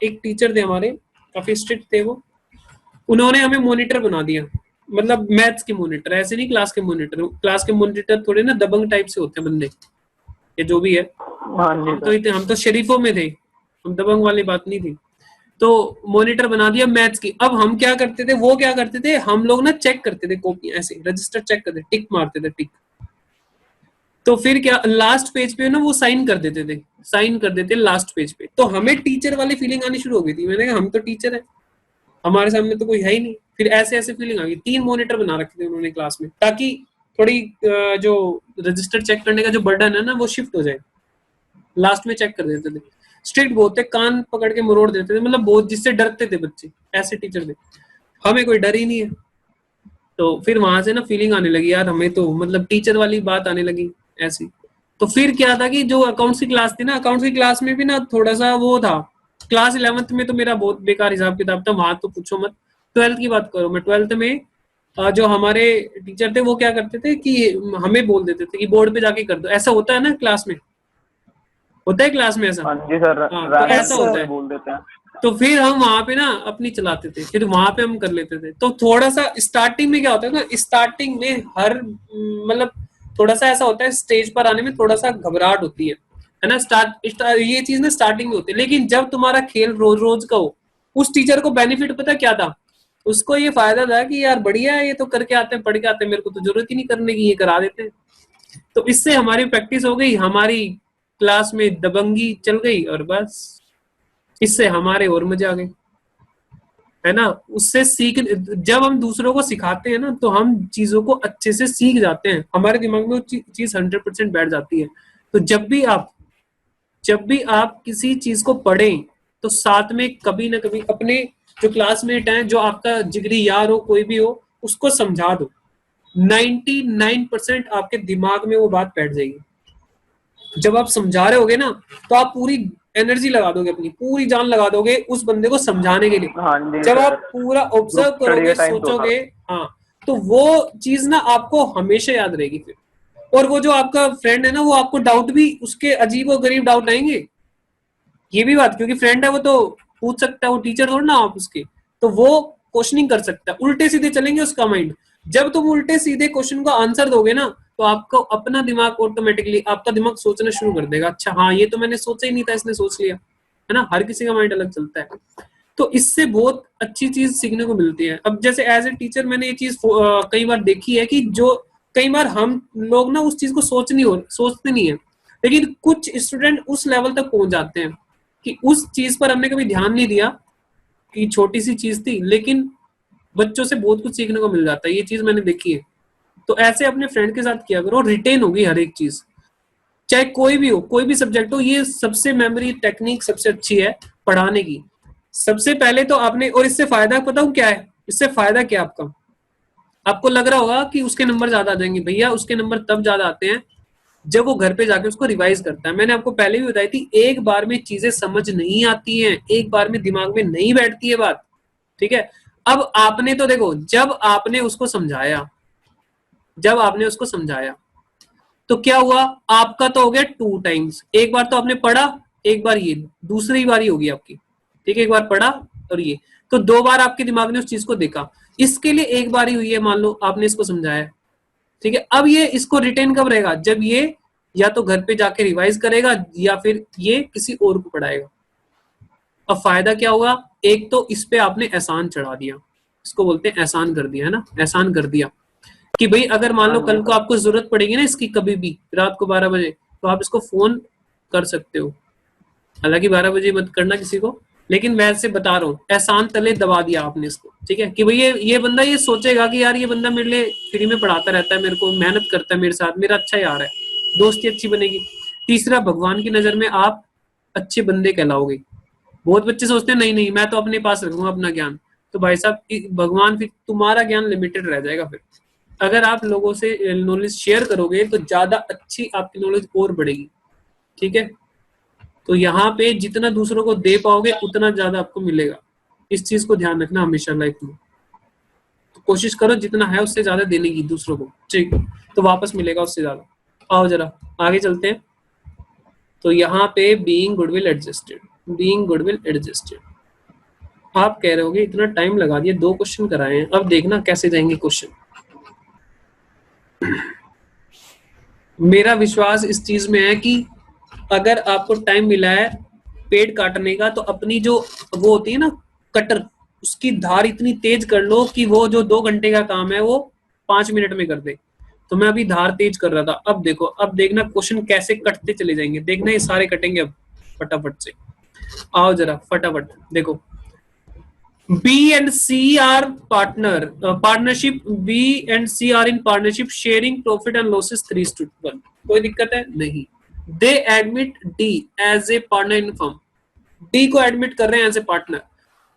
एक टीचर थे हमारे, काफी स्ट्रिक्ट थे वो, उन्होंने हमें मॉनिटर बना दिया। मतलब मैथ्स के मॉनिटर, ऐसे नहीं क्लास के मॉनिटर। क्लास के मॉनिटर थोड़े ना दबंग टाइप से होते हैं बंदे, ये जो भी है। हाँ जी हम तो शरीफों में थे, हम दबंग वाली बात नहीं थी। तो मॉनिटर बना दिया मैथ्स की। अब हम क्या करते थे, वो क्या करते थे, हम लोग ना चेक करते थे कॉपी, ऐसे रजिस्टर चेक करते, टिक मारते थे टिक। तो फिर क्या लास्ट पेज पे ना वो साइन कर देते थे, साइन कर देते लास्ट पेज पे। तो हमें टीचर वाली फीलिंग आनी शुरू हो गई थी। मैंने कहा हम तो टीचर है, हमारे सामने तो कोई है ही नहीं। फिर ऐसे ऐसे फीलिंग आ गई। 3 मॉनिटर बना रखे थे उन्होंने क्लास में, ताकि थोड़ी जो रजिस्टर चेक करने का जो बर्डन है ना वो शिफ्ट हो जाए। लास्ट में चेक कर देते थे। स्ट्रिक्ट बहुत थे, कान पकड़ के मरोड़ देते थे, मतलब बहुत, जिससे डरते थे बच्चे, ऐसे टीचर थे। हमें कोई डर ही नहीं है। तो फिर वहां से ना फीलिंग आने लगी यार हमें तो, मतलब टीचर वाली बात आने लगी ऐसी। तो फिर क्या था कि जो अकाउंट्स की क्लास थी ना, अकाउंट्स की क्लास में भी ना थोड़ा सा वो था। क्लास 11th में तो मेरा बहुत बेकार हिसाब किताब था, वहां तो पूछो मत। 12th की बात करो, मैं 12th में जो हमारे टीचर थे वो क्या करते थे कि हमें बोल देते थे कि बोर्ड पे जाके कर दो। ऐसा होता है ना क्लास में, होता है क्लास में ऐसा। हाँ जी सर, हाँ, तो ऐसा होता है। बोल देते हैं। तो फिर हम वहां पे ना अपनी चलाते थे, फिर वहां पे हम कर लेते थे। तो थोड़ा सा स्टार्टिंग में क्या होता है ना, स्टार्टिंग में हर मतलब थोड़ा सा ऐसा होता है, स्टेज पर आने में थोड़ा सा घबराहट होती है है ना। ये चीज ना स्टार्टिंग में होती है, लेकिन जब तुम्हारा खेल रोज रोज का हो, उस टीचर को बेनिफिट पता क्या था, उसको ये फायदा था कि यार बढ़िया है, ये तो करके आते हैं, पढ़ के आते हैं, मेरे को तो जरूरत ही नहीं करने की, ये करा देते हैं। तो इससे हमारी प्रैक्टिस हो गई, हमारी क्लास में दबंगी चल गई, और बस इससे हमारे और मजे आ गए, है ना। उससे सीख, जब हम दूसरों को सिखाते हैं ना, तो हम चीजों को अच्छे से सीख जाते हैं, हमारे दिमाग में वो चीज 100% बैठ जाती है। तो जब भी आप किसी चीज को पढ़ें, तो साथ में कभी ना कभी अपने जो क्लासमेट हैं, जो आपका जिगरी यार हो, कोई भी हो, उसको समझा दो। 99% आपके दिमाग में वो बात बैठ जाएगी। जब आप समझा रहे होगे ना, तो आप पूरी एनर्जी लगा दोगे, अपनी पूरी जान लगा दोगे उस बंदे को समझाने के लिए। हाँ जी जब सर, आप पूरा ऑब्जर्व ग्रुप स्टडी करोगे, का टाइम तो सोचोगे, हाँ, तो वो चीज ना आपको हमेशा याद रहेगी फिर। और वो जो आपका फ्रेंड है ना, वो आपको डाउट भी, उसके अजीब और गरीब डाउट आएंगे, ये भी बात, क्योंकि फ्रेंड है, वो तो पूछ सकता है, वो टीचर थोड़ा ना आप उसके, तो वो क्वेश्चनिंग कर सकता है, उल्टे सीधे चलेंगे उसका माइंड। जब तुम उल्टे सीधे क्वेश्चन का आंसर दोगे ना, तो आपको अपना दिमाग ऑटोमेटिकली, आपका दिमाग सोचना शुरू कर देगा, अच्छा हाँ, ये तो मैंने सोचा ही नहीं था, इसने सोच लिया, है ना। हर किसी का माइंड अलग चलता है, तो इससे बहुत अच्छी चीज सीखने को मिलती है। अब जैसे एज ए टीचर मैंने ये चीज कई बार देखी है कि जो कई बार हम लोग ना उस चीज को सोचते नहीं है, लेकिन कुछ स्टूडेंट उस लेवल तक पहुंच जाते हैं कि उस चीज पर हमने कभी ध्यान नहीं दिया, कि छोटी सी चीज थी, लेकिन बच्चों से बहुत कुछ सीखने को मिल जाता है, ये चीज मैंने देखी है। तो ऐसे अपने फ्रेंड के साथ किया करो, रिटेन होगी हर एक चीज, चाहे कोई भी हो, कोई भी सब्जेक्ट हो। ये सबसे मेमोरी टेक्निक सबसे अच्छी है पढ़ाने की। सबसे पहले तो आपने, और इससे फायदा पता हूँ क्या है, इससे फायदा क्या आपका, आपको लग रहा होगा कि उसके नंबर ज्यादा आ जाएंगे, भैया उसके नंबर तब ज्यादा आते हैं जब वो घर पे जाके उसको रिवाइज करता है। मैंने आपको पहले भी बताई थी, एक बार में चीजें समझ नहीं आती हैं, एक बार में दिमाग में नहीं बैठती है बात, ठीक है। अब आपने तो देखो, जब आपने उसको समझाया, तो क्या हुआ, आपका तो हो गया 2 टाइम्स। एक बार तो आपने पढ़ा, एक बार ये दूसरी बारी होगी आपकी, ठीक है, एक बार पढ़ा और ये, तो 2 बार आपके दिमाग ने उस चीज को देखा। इसके लिए एक बार ही हुई है, मान लो आपने इसको समझाया, ठीक है। अब ये इसको रिटेन कब रहेगा, जब ये या तो घर पे जाके रिवाइज करेगा, या फिर ये किसी और को पढ़ाएगा। अब फायदा क्या होगा, एक तो इस पे आपने एहसान चढ़ा दिया, इसको बोलते हैं एहसान कर दिया, है ना, एहसान कर दिया कि भाई अगर मान लो कल को आपको जरूरत पड़ेगी ना इसकी, कभी भी रात को 12 बजे, तो आप इसको फोन कर सकते हो। हालांकि 12 बजे मत करना किसी को, लेकिन मैं ऐसे बता रहा हूँ, एहसान तले दबा दिया आपने इसको, ठीक है, कि भाई ये बंदा ये सोचेगा कि यार ये बंदा मेरे लिए फ्री में पढ़ाता रहता है, मेरे को मेहनत करता है मेरे साथ, मेरा अच्छा यार है, दोस्ती अच्छी बनेगी। तीसरा, भगवान की नजर में आप अच्छे बंदे कहलाओगे। बहुत बच्चे सोचते हैं नहीं नहीं मैं तो अपने पास रखूंगा अपना ज्ञान, तो भाई साहब भगवान, फिर तुम्हारा ज्ञान लिमिटेड रह जाएगा। फिर अगर आप लोगों से नॉलेज शेयर करोगे तो ज्यादा अच्छी आपकी नॉलेज और बढ़ेगी, ठीक है। तो यहाँ पे जितना दूसरों को दे पाओगे उतना ज्यादा आपको मिलेगा, इस चीज को ध्यान रखना हमेशा लाइफ में। तो कोशिश करो जितना है उससे ज्यादा देने की दूसरों को, ठीक, तो वापस मिलेगा उससे ज्यादा। आओ जरा आगे चलते हैं। तो यहाँ पे बीइंग गुडविल एडजस्टेड, आप कह रहे होगे इतना टाइम लगा दिया, 2 क्वेश्चन कराए हैं, अब देखना कैसे जाएंगे क्वेश्चन। मेरा विश्वास इस चीज में है कि अगर आपको टाइम मिला है पेड़ काटने का, तो अपनी जो वो होती है ना कटर, उसकी धार इतनी तेज कर लो कि वो जो 2 घंटे का काम है वो 5 मिनट में कर दे। तो मैं अभी धार तेज कर रहा था, अब देखो, अब देखना क्वेश्चन कैसे कटते चले जाएंगे, देखना ये सारे कटेंगे अब फटाफट से। आओ जरा फटाफट देखो। B and C are partnership. B and C are in partnership, sharing profit and losses 3:1. कोई दिक्कत है नहीं। They admit D as a partner in firm. D को एडमिट कर रहे हैं as a partner.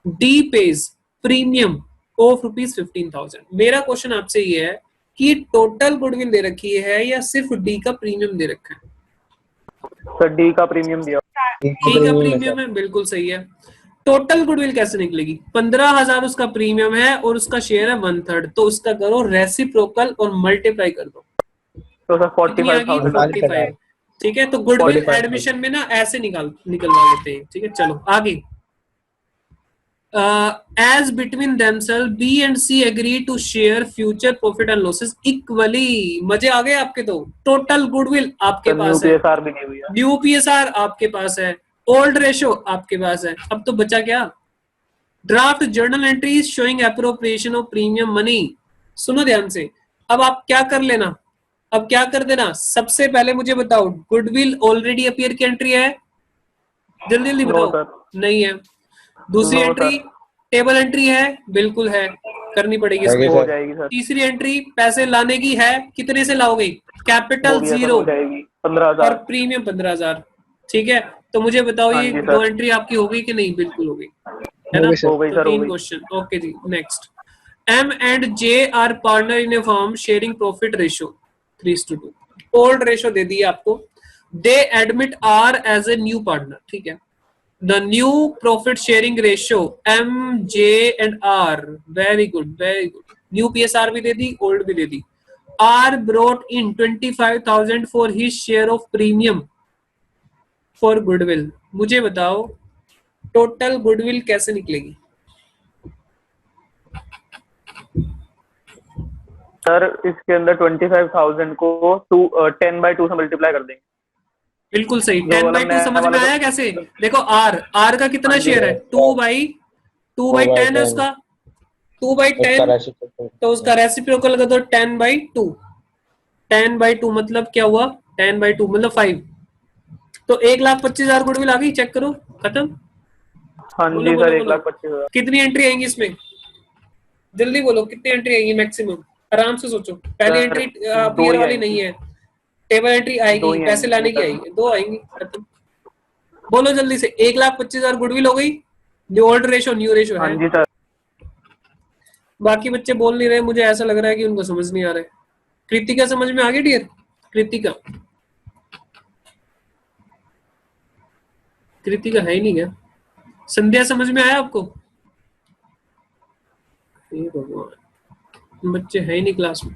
D pays premium of ₹15,000। मेरा question आपसे ये है कि टोटल गुडविल दे रखी है या सिर्फ D का प्रीमियम दे रखा है? सर डी का प्रीमियम दिया। D का प्रीमियम है, बिल्कुल सही है। टोटल गुडविल कैसे निकलेगी? 15,000 उसका प्रीमियम है और उसका शेयर है 1/3, तो उसका करो रेसिप्रोकल और मल्टीप्लाई कर दो, तो सर 45,000। 45, ठीक है। तो गुडविल एडमिशन में ना ऐसे निकलवा लेते हैं, ठीक है। चलो आगे, as between themselves B and C agree to share future profit and losses equally. मजे आ गए आपके? तो टोटल गुडविल आपके न्यू पास है, पीएसआर भी नहीं हुई है। न्यू पीएसआर आपके पास है, ओल्ड रेशो आपके पास है। अब तो बचा क्या? Draft journal entries showing appropriation of premium money. सुनो ध्यान से, अब आप क्या कर लेना, अब क्या कर देना, सबसे पहले मुझे बताओ गुडविल ऑलरेडी अपीयर की एंट्री है? जल्दी जल्दी नो बताओ। सर। नहीं है। दूसरी no entry sir. Table entry है? बिल्कुल है, करनी पड़ेगी आगे इसको। हो सर। जाएगी सर। तीसरी एंट्री पैसे लाने की है, कितने से लाओगे? कैपिटल वो भी है सर, 0 हो जाएगी और 15,000। प्रीमियम 15,000। ठीक है, तो मुझे बताओ हाँ ये जी दो सर। एंट्री आपकी हो गई कि नहीं? बिल्कुल हो गई, है ना? हो गई सर। हो गई तो सर, हो 3 गई। क्वेश्चन। ओके जी, next. M and J are partner in a firm sharing profit ratio 3:2। Old ratio दे दी आपको। They admit R as a new partner। ठीक है, the new profit sharing ratio M, J and R। very good, very good। new PSR भी दे दी, old भी दे दी। R brought in 25,000 for his share of premium for goodwill। मुझे बताओ total goodwill कैसे निकलेगी? Sir इसके अंदर 25,000 को 10/2 से मल्टीप्लाई कर देंगे। बिल्कुल सही। जो 10 वाला बाई टू नया समझ में वाला आया कैसे? देखो आर का कितना हाँ जी। शेयर है? 2/10 है उसका, 2/10। तो उसका रेसिप्रोकल कर दो 10/2। 10/2 मतलब क्या हुआ? 10/2 मतलब 5। तो 1,25,000 गुडविल आ गई, चेक करो, खत्म। हाँ बोलो जी बोलो सर, बोलो, 1,25,000। कितनी एंट्री आएंगी इसमें? जल्दी बोलो, कितनी एंट्री आएंगी मैक्सिमम? आराम से सोचो। पहली सर एंट्री 2 पीयर ही वाली आएंगी। नहीं है, टेबल एंट्री 2 आएगी, ही पैसे आएंगी लाने की सर। आएगी, 2 आएंगी, खत्म। बोलो जल्दी से। 1,25,000 गुडविल हो गई, जो ओल्ड रेशो न्यू रेशो हाँ है। जी सर। बाकी बच्चे बोल नहीं रहे, मुझे ऐसा लग रहा है कि उनको समझ नहीं आ रहा है। कृतिका समझ में आ गई डियर? कृतिका, कृतिका है ही नहीं क्या? संध्या समझ में आया आपको? हे भगवान, बच्चे है ही नहीं क्लास में।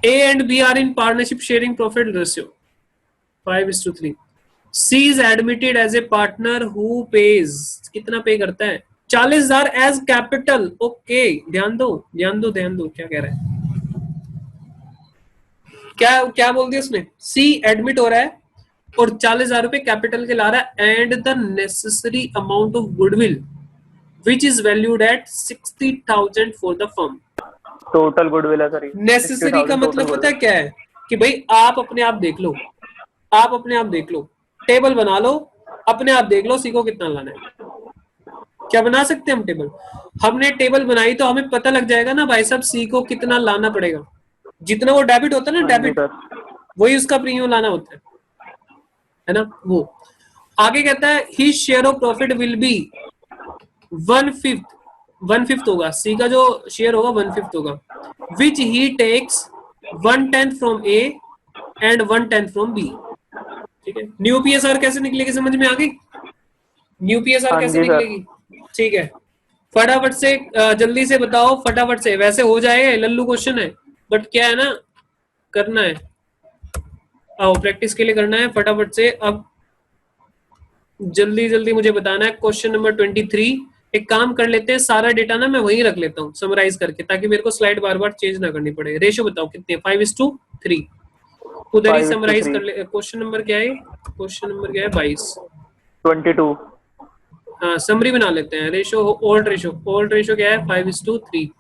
A and B are in partnership sharing profit ratio 5:3। C is admitted as a partner who pays। कितना पे करता है? 40,000 एज कैपिटल। ओके, ध्यान दो ध्यान दो ध्यान दो, क्या कह रहा है? क्या क्या बोल दिया उसने? सी एडमिट हो रहा है और 40,000 रुपए कैपिटल के ला रहा है, and the necessary amount of goodwill which is valued at 60,000 for the firm. Total goodwill है सर। नेसेसरी का मतलब पता है क्या है? कि भाई आप अपने आप देख लो, आप अपने आप देख लो, टेबल बना लो, अपने आप देख लो सी को कितना लाना है। क्या बना सकते हैं हम टेबल? हमने टेबल बनाई तो हमें पता लग जाएगा ना भाई साहब सी को कितना लाना पड़ेगा। जितना वो डेबिट होता है ना, डेबिट, वही उसका प्रीमियम लाना होता है ना। वो आगे कहता है he share of profit will be 1/5 होगा, सी का जो शेयर होगा 1/5 होगा, which he takes 1/10 from A and 1/10 from B. ठीक है, न्यू पीएसआर कैसे निकलेगी? समझ में आ गई? न्यू पीएसआर हाँ कैसे जी सर। निकलेगी? ठीक है, फटाफट से जल्दी से बताओ, फटाफट से। वैसे हो जाएगा, लल्लू क्वेश्चन है, बट क्या है ना, करना है, आओ प्रैक्टिस के लिए करना है फटाफट से। अब जल्दी जल्दी मुझे बताना है क्वेश्चन नंबर 23। एक काम कर लेते हैं, सारा डेटा ना मैं वहीं रख लेता हूँ समराइज करके, ताकि मेरे को स्लाइड बार बार चेंज ना करनी पड़े। रेशो बताओ कितने? 5:3। उधर ही समराइज कर ले। क्वेश्चन नंबर क्या है? क्वेश्चन नंबर क्या है? 22। 22। हाँ, समरी बना लेते हैं। Ratio, old ratio, old ratio क्या है? 5:3।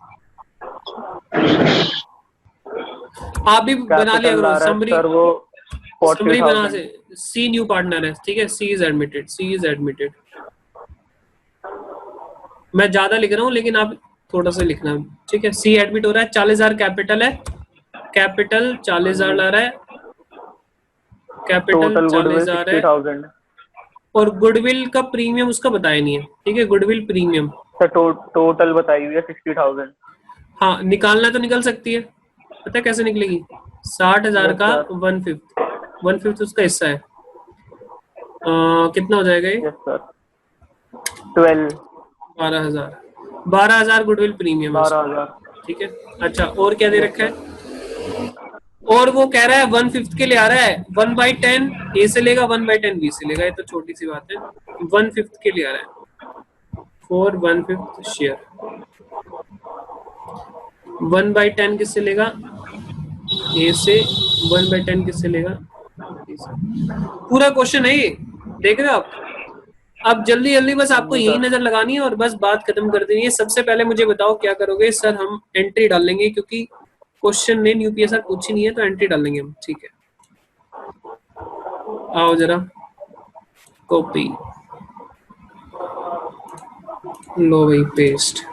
आप भी बना लिया करो समरी, सर वो समरी बना 40,000। से। सी न्यू पार्टनर है, ठीक है, C is admitted, C is admitted. मैं ज्यादा लिख रहा हूँ लेकिन आप थोड़ा सा लिखना, ठीक है। सी एडमिट हो रहा है, 40,000 कैपिटल है, कैपिटल 40,000 ला रहा है, कैपिटल टोटल गुडविल 40,000 है, 60,000। और गुडविल का प्रीमियम उसका बताया नहीं है, ठीक है, गुडविल प्रीमियम। सर टोटल बताई हुई है 60,000। हाँ, निकालना तो निकल सकती है, पता है कैसे निकलेगी? 60,000 का 1/5 उसका हिस्सा है, कितना हो जाएगा ये? Yes sir, 12। 12,000 गुडविल प्रीमियम है, 12,000। ठीक है। अच्छा, और क्या दे रखा है? और वो कह रहा है 1/5 के लिए आ रहा है, 1/10 ए से लेगा, 1/10 बी से लेगा, ये तो छोटी सी बात है। 1/5 के लिए आ रहा है, फॉर 1/5 शेयर। 1/10 किससे लेगा? ए से। 1/10 किससे लेगा? B से। पूरा क्वेश्चन है ये, देख रहे हो आप? अब जल्दी जल्दी बस आपको यही नजर लगानी है और बस बात खत्म कर देनी है। सबसे पहले मुझे बताओ क्या करोगे? सर हम एंट्री डाल लेंगे क्योंकि क्वेश्चन ने यूपीएसआर पूछी नहीं है, तो एंट्री डाल लेंगे हम, ठीक है। आओ जरा, कॉपी, लो भाई पेस्ट,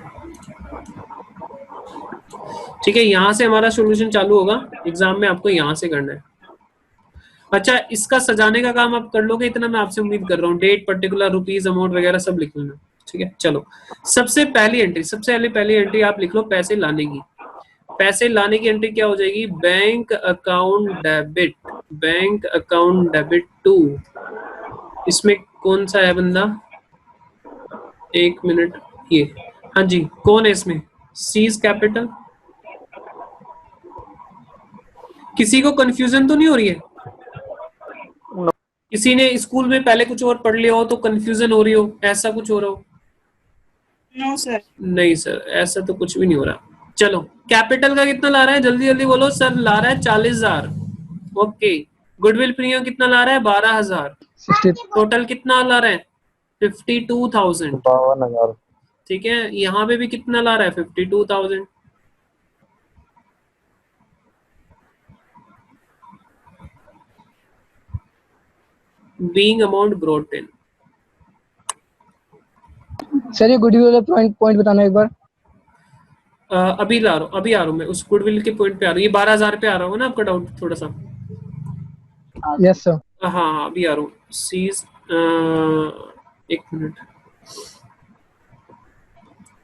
ठीक है। यहां से हमारा सॉल्यूशन चालू होगा, एग्जाम में आपको यहां से करना है। अच्छा, इसका सजाने का काम आप कर लोगे, इतना मैं आपसे उम्मीद कर रहा हूँ। डेट, पर्टिकुलर, रुपीज, अमाउंट वगैरह सब लिख लेना, ठीक है। चलो, सबसे पहली एंट्री, सबसे पहली एंट्री आप लिख लो पैसे लाने की। पैसे लाने की एंट्री क्या हो जाएगी? Bank account debit, bank account debit to, इसमें कौन सा है बंदा? एक मिनट, ये, हाँ जी, कौन है इसमें? Seize capital. किसी को कंफ्यूजन तो नहीं हो रही है? किसी ने स्कूल में पहले कुछ और पढ़ लिया हो तो कंफ्यूजन हो रही हो, ऐसा कुछ हो रहा हो? No sir. नहीं सर, ऐसा तो कुछ भी नहीं हो रहा। चलो, कैपिटल का कितना ला रहा है? जल्दी जल्दी बोलो। सर ला रहा है 40,000। ओके। गुडविल प्रीमियम कितना ला रहा है? 12,000। टोटल कितना ला रहा है? 52,000। 52,000। ठीक है, यहाँ पे भी कितना ला रहा है? 52,000। बीइंग अमाउंट ब्रॉट इन। सर ये गुडविल वाला पॉइंट बताना एक बार। अभी आ रहा हूँ मैं उस गुडविल के पॉइंट पे आ रहा हूँ। ये 12,000 पे आ रहा होगा ना आपका डाउट थोड़ा सा? Yes sir. हाँ, अभी आ रहा हूँ। सीज, एक minute.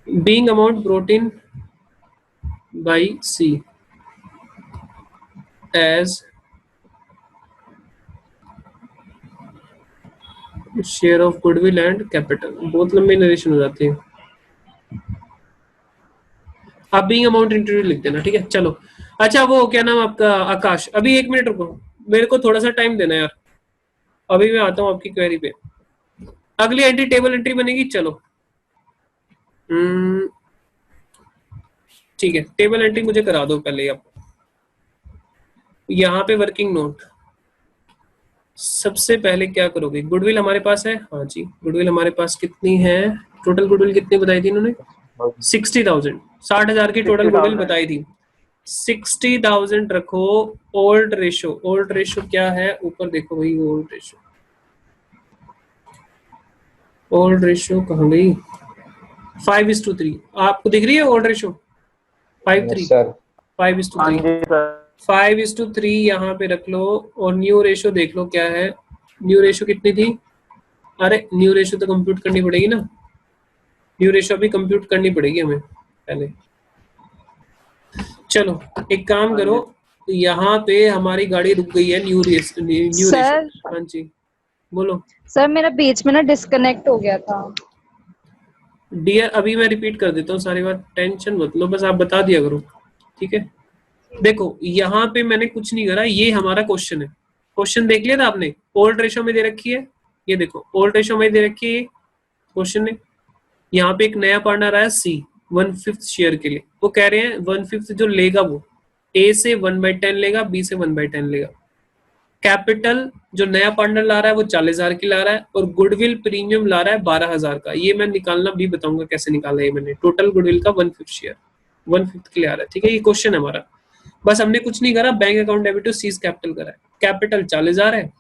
Being amount brought in by C as share of goodwill and capital. बहुत लंबी नरेशन हो जाती है। आप बीइंग अमाउंट इंटरव्यू लिख देना, ठीक है। चलो, अच्छा वो क्या नाम आपका? आकाश, अभी एक मिनट रुको, मेरे को थोड़ा सा टाइम देना यार। अभी मैं आता हूँ आपकी क्वेरी पे। अगली एंट्री टेबल एंट्री बनेगी। चलो, ठीक है, टेबल एंट्री मुझे करा दो पहले आप। यहाँ पे वर्किंग नोट, सबसे पहले क्या करोगे? गुडविल हमारे पास है, हाँ जी, गुडविल हमारे पास कितनी है? टोटल गुडविल कितनी बताई थी इन्होंने? 60,000। 60,000 की टोटल गुडविल बताई थी। 60,000 रखो। ओल्ड रेशो, ओल्ड रेशो क्या है? ऊपर देखो भाई, ओल्ड रेशो, ओल्ड रेशो कहाँ गई? 5:3। आपको दिख रही है ओल्ड रेशो? 5:3, सर 5:3, 5:3 यहाँ पे रख लो। और न्यू रेशो देख लो क्या है? न्यू रेशो कितनी थी? अरे न्यू रेशो तो कंप्यूट करनी पड़ेगी ना, न्यू रेशो अभी कंप्यूट करनी पड़ेगी हमें पहले। चलो एक काम करो, यहाँ पे हमारी गाड़ी रुक गई है। New ratio. सर। हाँ जी, बोलो। सर मेरा बीच में ना डिस्कनेक्ट हो गया था। डियर, अभी मैं रिपीट कर देता हूँ सारी बात, टेंशन मत लो, बस आप बता दिया करो, ठीक है। देखो यहाँ पे मैंने कुछ नहीं करा, ये हमारा क्वेश्चन है। क्वेश्चन देख लिया था आपने? ओल्ड रेशो में दे रखी है, ये देखो ओल्ड रेशो में दे रखी है क्वेश्चन ने। यहाँ पे एक नया पार्टनर आया सी 1/5 शेयर के लिए। वो कह रहे हैं 1/5 जो लेगा वो ए से 1/10 लेगा, बी से 1/10 लेगा। कैपिटल जो नया पार्टनर ला रहा है वो 40,000 की ला रहा है, और गुडविल प्रीमियम ला रहा है 12,000 का। ये मैं निकालना भी बताऊंगा कैसे निकाला है मैंने। टोटल गुडविल का 1/5 शेयर 1/5 के लिए आ रहा है, ठीक है। ये क्वेश्चन है हमारा, बस हमने कुछ नहीं करा। Bank account debit to C's capital करा है। कैपिटल 40,000 है,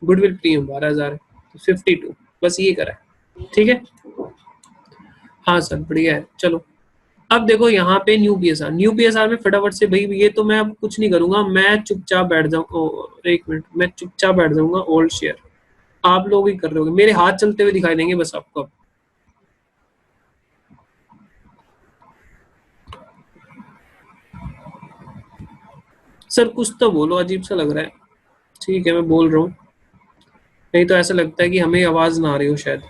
गुडविल प्रीमियम 12,000 है, तो 52, बस ये करा है, ठीक है। हाँ सर बढ़िया है। चलो अब देखो यहाँ पे न्यू पीएसआर, न्यू पीएसआर में फटाफट से भाई, ये तो मैं अब कुछ नहीं करूंगा, मैं चुपचाप बैठ जाऊंगा। एक मिनट, मैं चुपचाप बैठ जाऊंगा। ओल्ड शेयर आप लोग ही कर रहे होगे, मेरे हाथ चलते हुए दिखाई देंगे बस आपको। सर कुछ तो बोलो, अजीब सा लग रहा है। ठीक है मैं बोल रहा हूँ, नहीं तो ऐसा लगता है कि हमें आवाज ना आ रही हो शायद।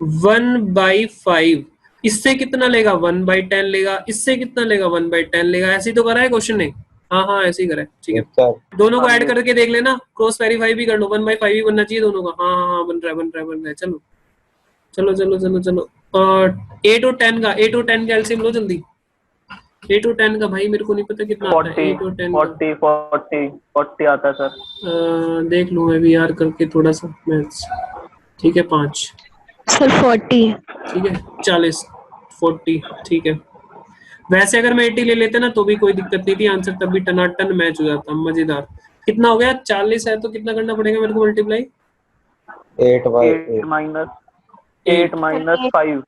1/5 इससे कितना लेगा? 1/10 लेगा। इससे कितना लेगा? 1/10 लेगा। ऐसे ही तो करा है क्वेश्चन ने। हाँ हाँ ऐसे ही करा है, ठीक है। सर दोनों को ऐड करके देख लेना, क्रॉस वेरीफाई भी कर लो। 1/5 ही बनना चाहिए दोनों का। हाँ हाँ हाँ, बन रहा है बन रहा है बन रहा है। चलो चलो चलो चलो चलो, 8 और 10 का, 8 और 10 का एलसीएम लो जल्दी। 8 और 10 का भाई मेरे को नहीं पता कितना आता है 40 8 और 10 का। 40 आता है सर। देख लूँ मैं भी यार करके थोड़ा सा मैथ्स। ठीक है 5, सर 40। ठीक है 40, 40 ठीक है। वैसे अगर मैं 80 ले लेते ना तो भी कोई दिक्कत नहीं थी, आंसर तब भी टनाटन मैच हो जाता। मजेदार। कितना हो गया? 40 है तो कितना करना पड़ेगा मेरे को मल्टीप्लाई? 8 by 8 8. माइनस 8 माइनस 5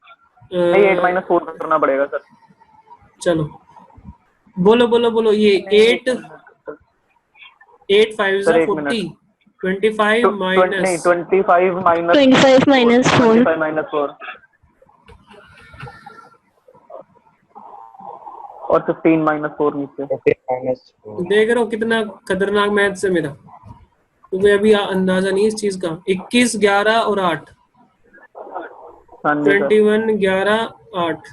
नहीं 8 माइनस 4 करना पड़ेगा सर। चलो बोलो बोलो बोलो ये 8 5 सर, एक 40, 25 नहीं माइनस 25 माइनस 25 माइनस 4। 25 माइनस 4 और 15 माइनस 4 नीचे। 15 minus 4. देख रहे हो कितना खतरनाक मैथ्स है मेरा। तुम्हें अभी अंदाजा नहीं है इस चीज का। 21 11 और 8, हाँ जी सर। 21 11 8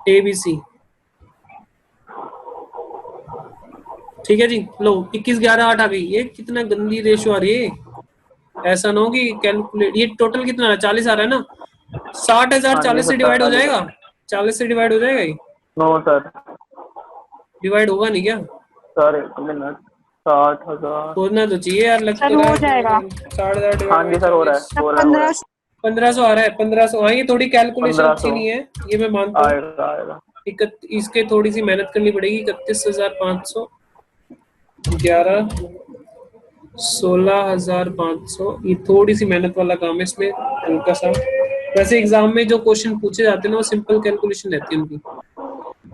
ABC। ठीक है जी, लो 21 11 8 आ गई। ये कितना गंदी रेशो आ रही है। ऐसा ना हो कि कैलकुलेट, ये टोटल कितना है? 40 आ रहा है ना। 60,000 हाँ जी 40 से सर, डिवाइड हो 40,000। जाएगा? 40 से डिवाइड हो जाएगा? ये नो सर। डिवाइड होगा नहीं क्या? सर एक मिनट। 60,000। होना तो चाहिए यार, लग सर तो रहा हो है। जाएगा। 60,000 हाँ जी सर, हो रहा है, हो रहा है, हो रहा है। 1500 आ रहा है। 1500। हाँ ये थोड़ी कैलकुलेशन अच्छी 1500 नहीं है, ये मैं मानता हूँ। आएगा आएगा। इसके थोड़ी सी मेहनत करनी पड़ेगी। 31,500 11 16,500, ये थोड़ी सी मेहनत वाला काम है इसमें, हल्का सा। वैसे एग्जाम में जो क्वेश्चन पूछे जाते हैं ना वो सिंपल कैलकुलेशन रहती है उनकी।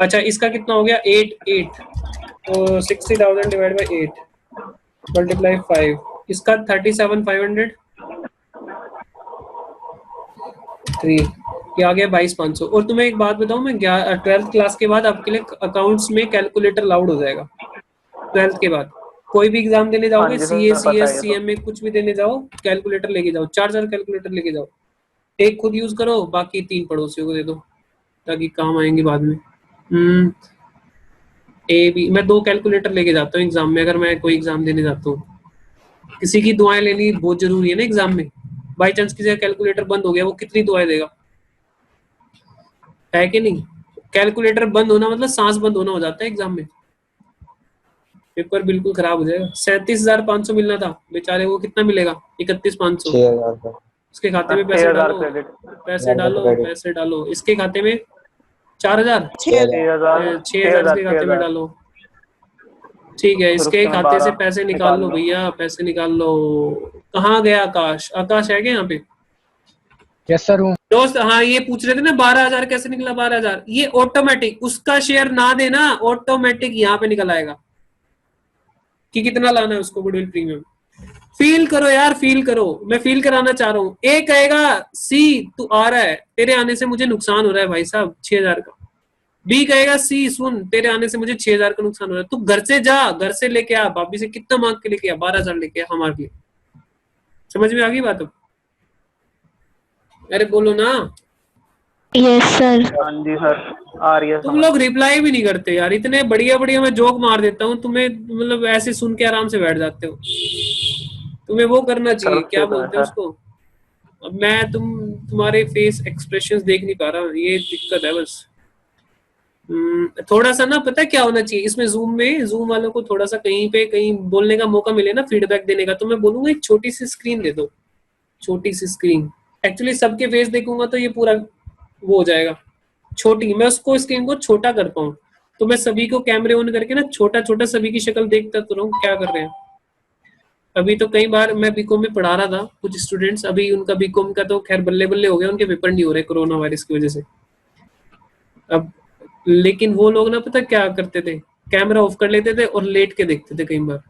अच्छा इसका कितना हो गया? 8 तो 60,000 डिवाइड बाई 8 मल्टीप्लाई 5। इसका 37,500 3, ये आ गया 22,500। और तुम्हें एक बात बताऊं, मैं 12th क्लास के बाद आपके लिए अकाउंट्स में कैलकुलेटर लाउड हो जाएगा। 12th के बाद कोई भी एग्जाम देने हाँ जाओगे, जी सीए सर, पता सीएस है ये तो। सीएमए कुछ भी देने जाओ, कैलकुलेटर लेके जाओ। 4 कैलकुलेटर लेके जाओ। एक खुद यूज करो, बाकी 3 पड़ोसियों को दे दो ताकि काम आएंगे बाद में। ए बी, मैं 2 कैलकुलेटर लेके जाता हूँ एग्जाम में अगर मैं कोई एग्जाम देने जाता हूँ। किसी की दुआएं लेनी बहुत जरूरी है ना एग्जाम में। बाई चांस किसी का कैलकुलेटर बंद हो गया, वो कितनी दुआएं देगा? है कि नहीं? कैलकुलेटर बंद होना मतलब सांस बंद होना हो जाता है एग्जाम में। पेपर बिल्कुल खराब हो जाएगा। 37,500 मिलना था बेचारे को, कितना मिलेगा? 31,500। 6,000 का. इसके खाते में पैसे 6,000 डालो, क्रेडिट। पैसे डालो, पैसे डालो इसके खाते में। 4,000 6,000 6,000 इसके खाते में डालो। ठीक है, फिर इसके उसके में खाते से 12 पैसे निकाल लो लो। भैया, पैसे निकाल लो। कहाँ गया आकाश? आकाश है क्या यहाँ पे? यस सर हूँ। दोस्त हाँ ये पूछ रहे थे ना 12,000 कैसे निकला? 12,000 ये ऑटोमेटिक, उसका शेयर ना देना, ऑटोमेटिक यहाँ पे निकल आएगा कि कितना लाना है उसको गुडविल प्रीमियम। फील करो यार, फील करो। मैं फील कराना चाह रहा हूँ। ए कहेगा सी तू आ रहा है, तेरे आने से मुझे नुकसान हो रहा है भाई साहब 6,000 का। बी कहेगा सी सुन, तेरे आने से मुझे 6,000 का नुकसान हो रहा है, तू घर से जा, घर से लेके आ, भाभी से कितना मांग के लेके आ, 12,000 लेके आ हमारे लिए। समझ में आ गई बात? अब अरे बोलो ना। Yes sir. हाँ जी सर, आ रही है तुम समझ। लोग रिप्लाई भी नहीं करते यार, इतने बढ़िया बढ़िया मैं जोक मार देता हूँ तुम्हें, मतलब ऐसे सुन के आराम से बैठ जाते हो। तुम्हें वो करना चाहिए, क्या करते तो है बोलते हैं सर। उसको। अब मैं तुम्हारे फेस एक्सप्रेशंस देख नहीं पा रहा, ये दिक्कत है बस। थोड़ा सा ना पता है क्या होना चाहिए इसमें, जूम वालों को थोड़ा सा कहीं पे कहीं बोलने का मौका मिले ना, फीडबैक देने का, तो मैं बोलूंगा एक छोटी सी स्क्रीन दे दो, छोटी सी स्क्रीन। एक्चुअली सबके फेस देखूंगा तो ये पूरा वो हो जाएगा छोटी, मैं उसको स्क्रीन को छोटा कर पाऊँ, तो मैं सभी को कैमरे ऑन करके ना छोटा छोटा सभी की शक्ल देखता तो रहूं क्या कर रहे हैं। अभी तो कई बार मैं बीकॉम में पढ़ा रहा था कुछ स्टूडेंट्स, अभी उनका बीकॉम का तो खैर बल्ले बल्ले हो गया, उनके पेपर नहीं हो रहे कोरोना वायरस की वजह से अब। लेकिन वो लोग ना पता क्या करते थे, कैमरा ऑफ कर लेते थे और लेट के देखते थे। कई बार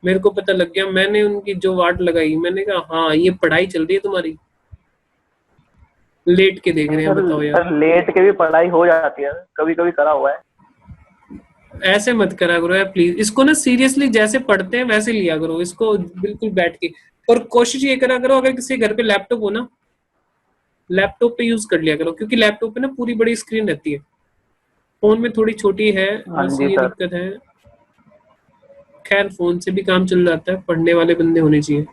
मेरे को पता लग गया, मैंने उनकी जो वाट लगाई, मैंने कहा हाँ ये पढ़ाई चल रही है तुम्हारी, लेट के देख रहे हैं, बताओ यार। सर लेट के भी पढ़ाई हो जाती है, कभी कभी करा हुआ है। ऐसे मत करा करो यार प्लीज, इसको ना सीरियसली जैसे पढ़ते हैं वैसे लिया करो इसको, बिल्कुल बैठ के। और कोशिश ये करा करो अगर किसी घर पे लैपटॉप हो ना, लैपटॉप पे यूज कर लिया करो, क्योंकि लैपटॉप पे ना पूरी बड़ी स्क्रीन रहती है, फोन में थोड़ी छोटी है, हाँ बस जी ये सर। दिक्कत है। खैर फोन से भी काम चल जाता है, पढ़ने वाले बंदे होने चाहिए।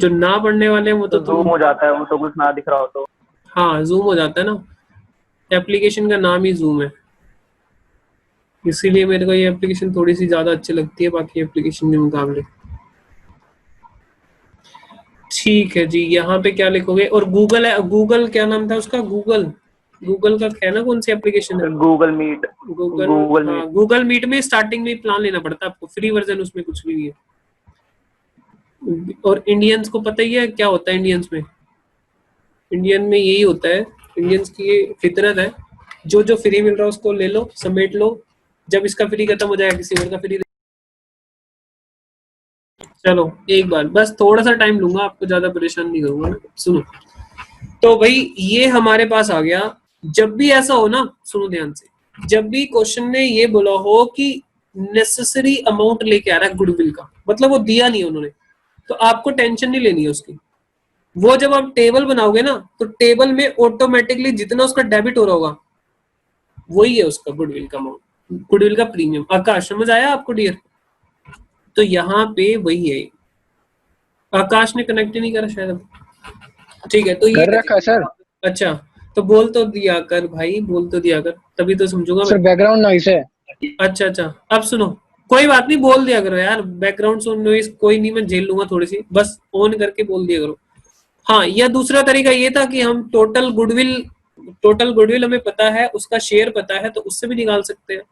जो ना पढ़ने वाले हैं वो तो जूम हो जाता है, वो तो कुछ ना दिख रहा हो तो। हाँ जूम हो जाता है ना, एप्लीकेशन का नाम ही जूम है, इसीलिए मेरे को ये एप्लीकेशन थोड़ी सी ज्यादा अच्छी लगती है बाकी एप्लीकेशन के मुकाबले। ठीक है जी, यहाँ पे क्या लिखोगे? और गूगल है, गूगल क्या नाम था उसका? गूगल, गूगल का है ना, कौन सी एप्लीकेशन है? Google Meet. गूगल, गूगल हाँ मीट। गूगल मीट में स्टार्टिंग में प्लान लेना पड़ता है आपको, फ्री वर्जन उसमें कुछ भी नहीं है। और इंडियंस को पता ही है क्या होता है इंडियंस में, इंडियन में यही होता है, इंडियंस की ये फितरत है, जो जो फ्री मिल रहा है उसको ले लो, समेट लो, जब इसका फ्री खत्म हो जाएगा किसी और का फ्री। चलो एक बार बस, थोड़ा सा टाइम लूंगा, आपको ज्यादा परेशान नहीं करूंगा ना। सुनो, तो भाई ये हमारे पास आ गया। जब भी ऐसा हो ना, सुनो ध्यान से, जब भी क्वेश्चन ने ये बोला हो कि नेसेसरी अमाउंट लेके आ रहा है गुडविल का, मतलब वो दिया नहीं उन्होंने, तो आपको टेंशन नहीं लेनी है उसकी। वो जब आप टेबल बनाओगे ना, तो टेबल में ऑटोमेटिकली जितना उसका डेबिट हो रहा होगा वही है उसका गुडविल का अमाउंट, गुडविल का प्रीमियम। आकाश समझ आया आपको डियर? तो यहाँ पे वही है। आकाश ने कनेक्ट ही नहीं करा शायद अब। ठीक है, तो ये कर रखा सर। अच्छा, तो बोल तो दिया कर भाई, बोल तो दिया कर, तभी तो समझूंगा सर मैं। बैकग्राउंड नॉइस है। अच्छा अच्छा, अब सुनो, कोई बात नहीं, बोल दिया करो यार, बैकग्राउंड नॉइस कोई नहीं, मैं झेल लूंगा थोड़ी सी, बस ऑन करके बोल दिया करो। हाँ, या दूसरा तरीका ये था कि हम टोटल गुडविल हमें पता है, उसका शेयर पता है, तो उससे भी निकाल सकते हैं।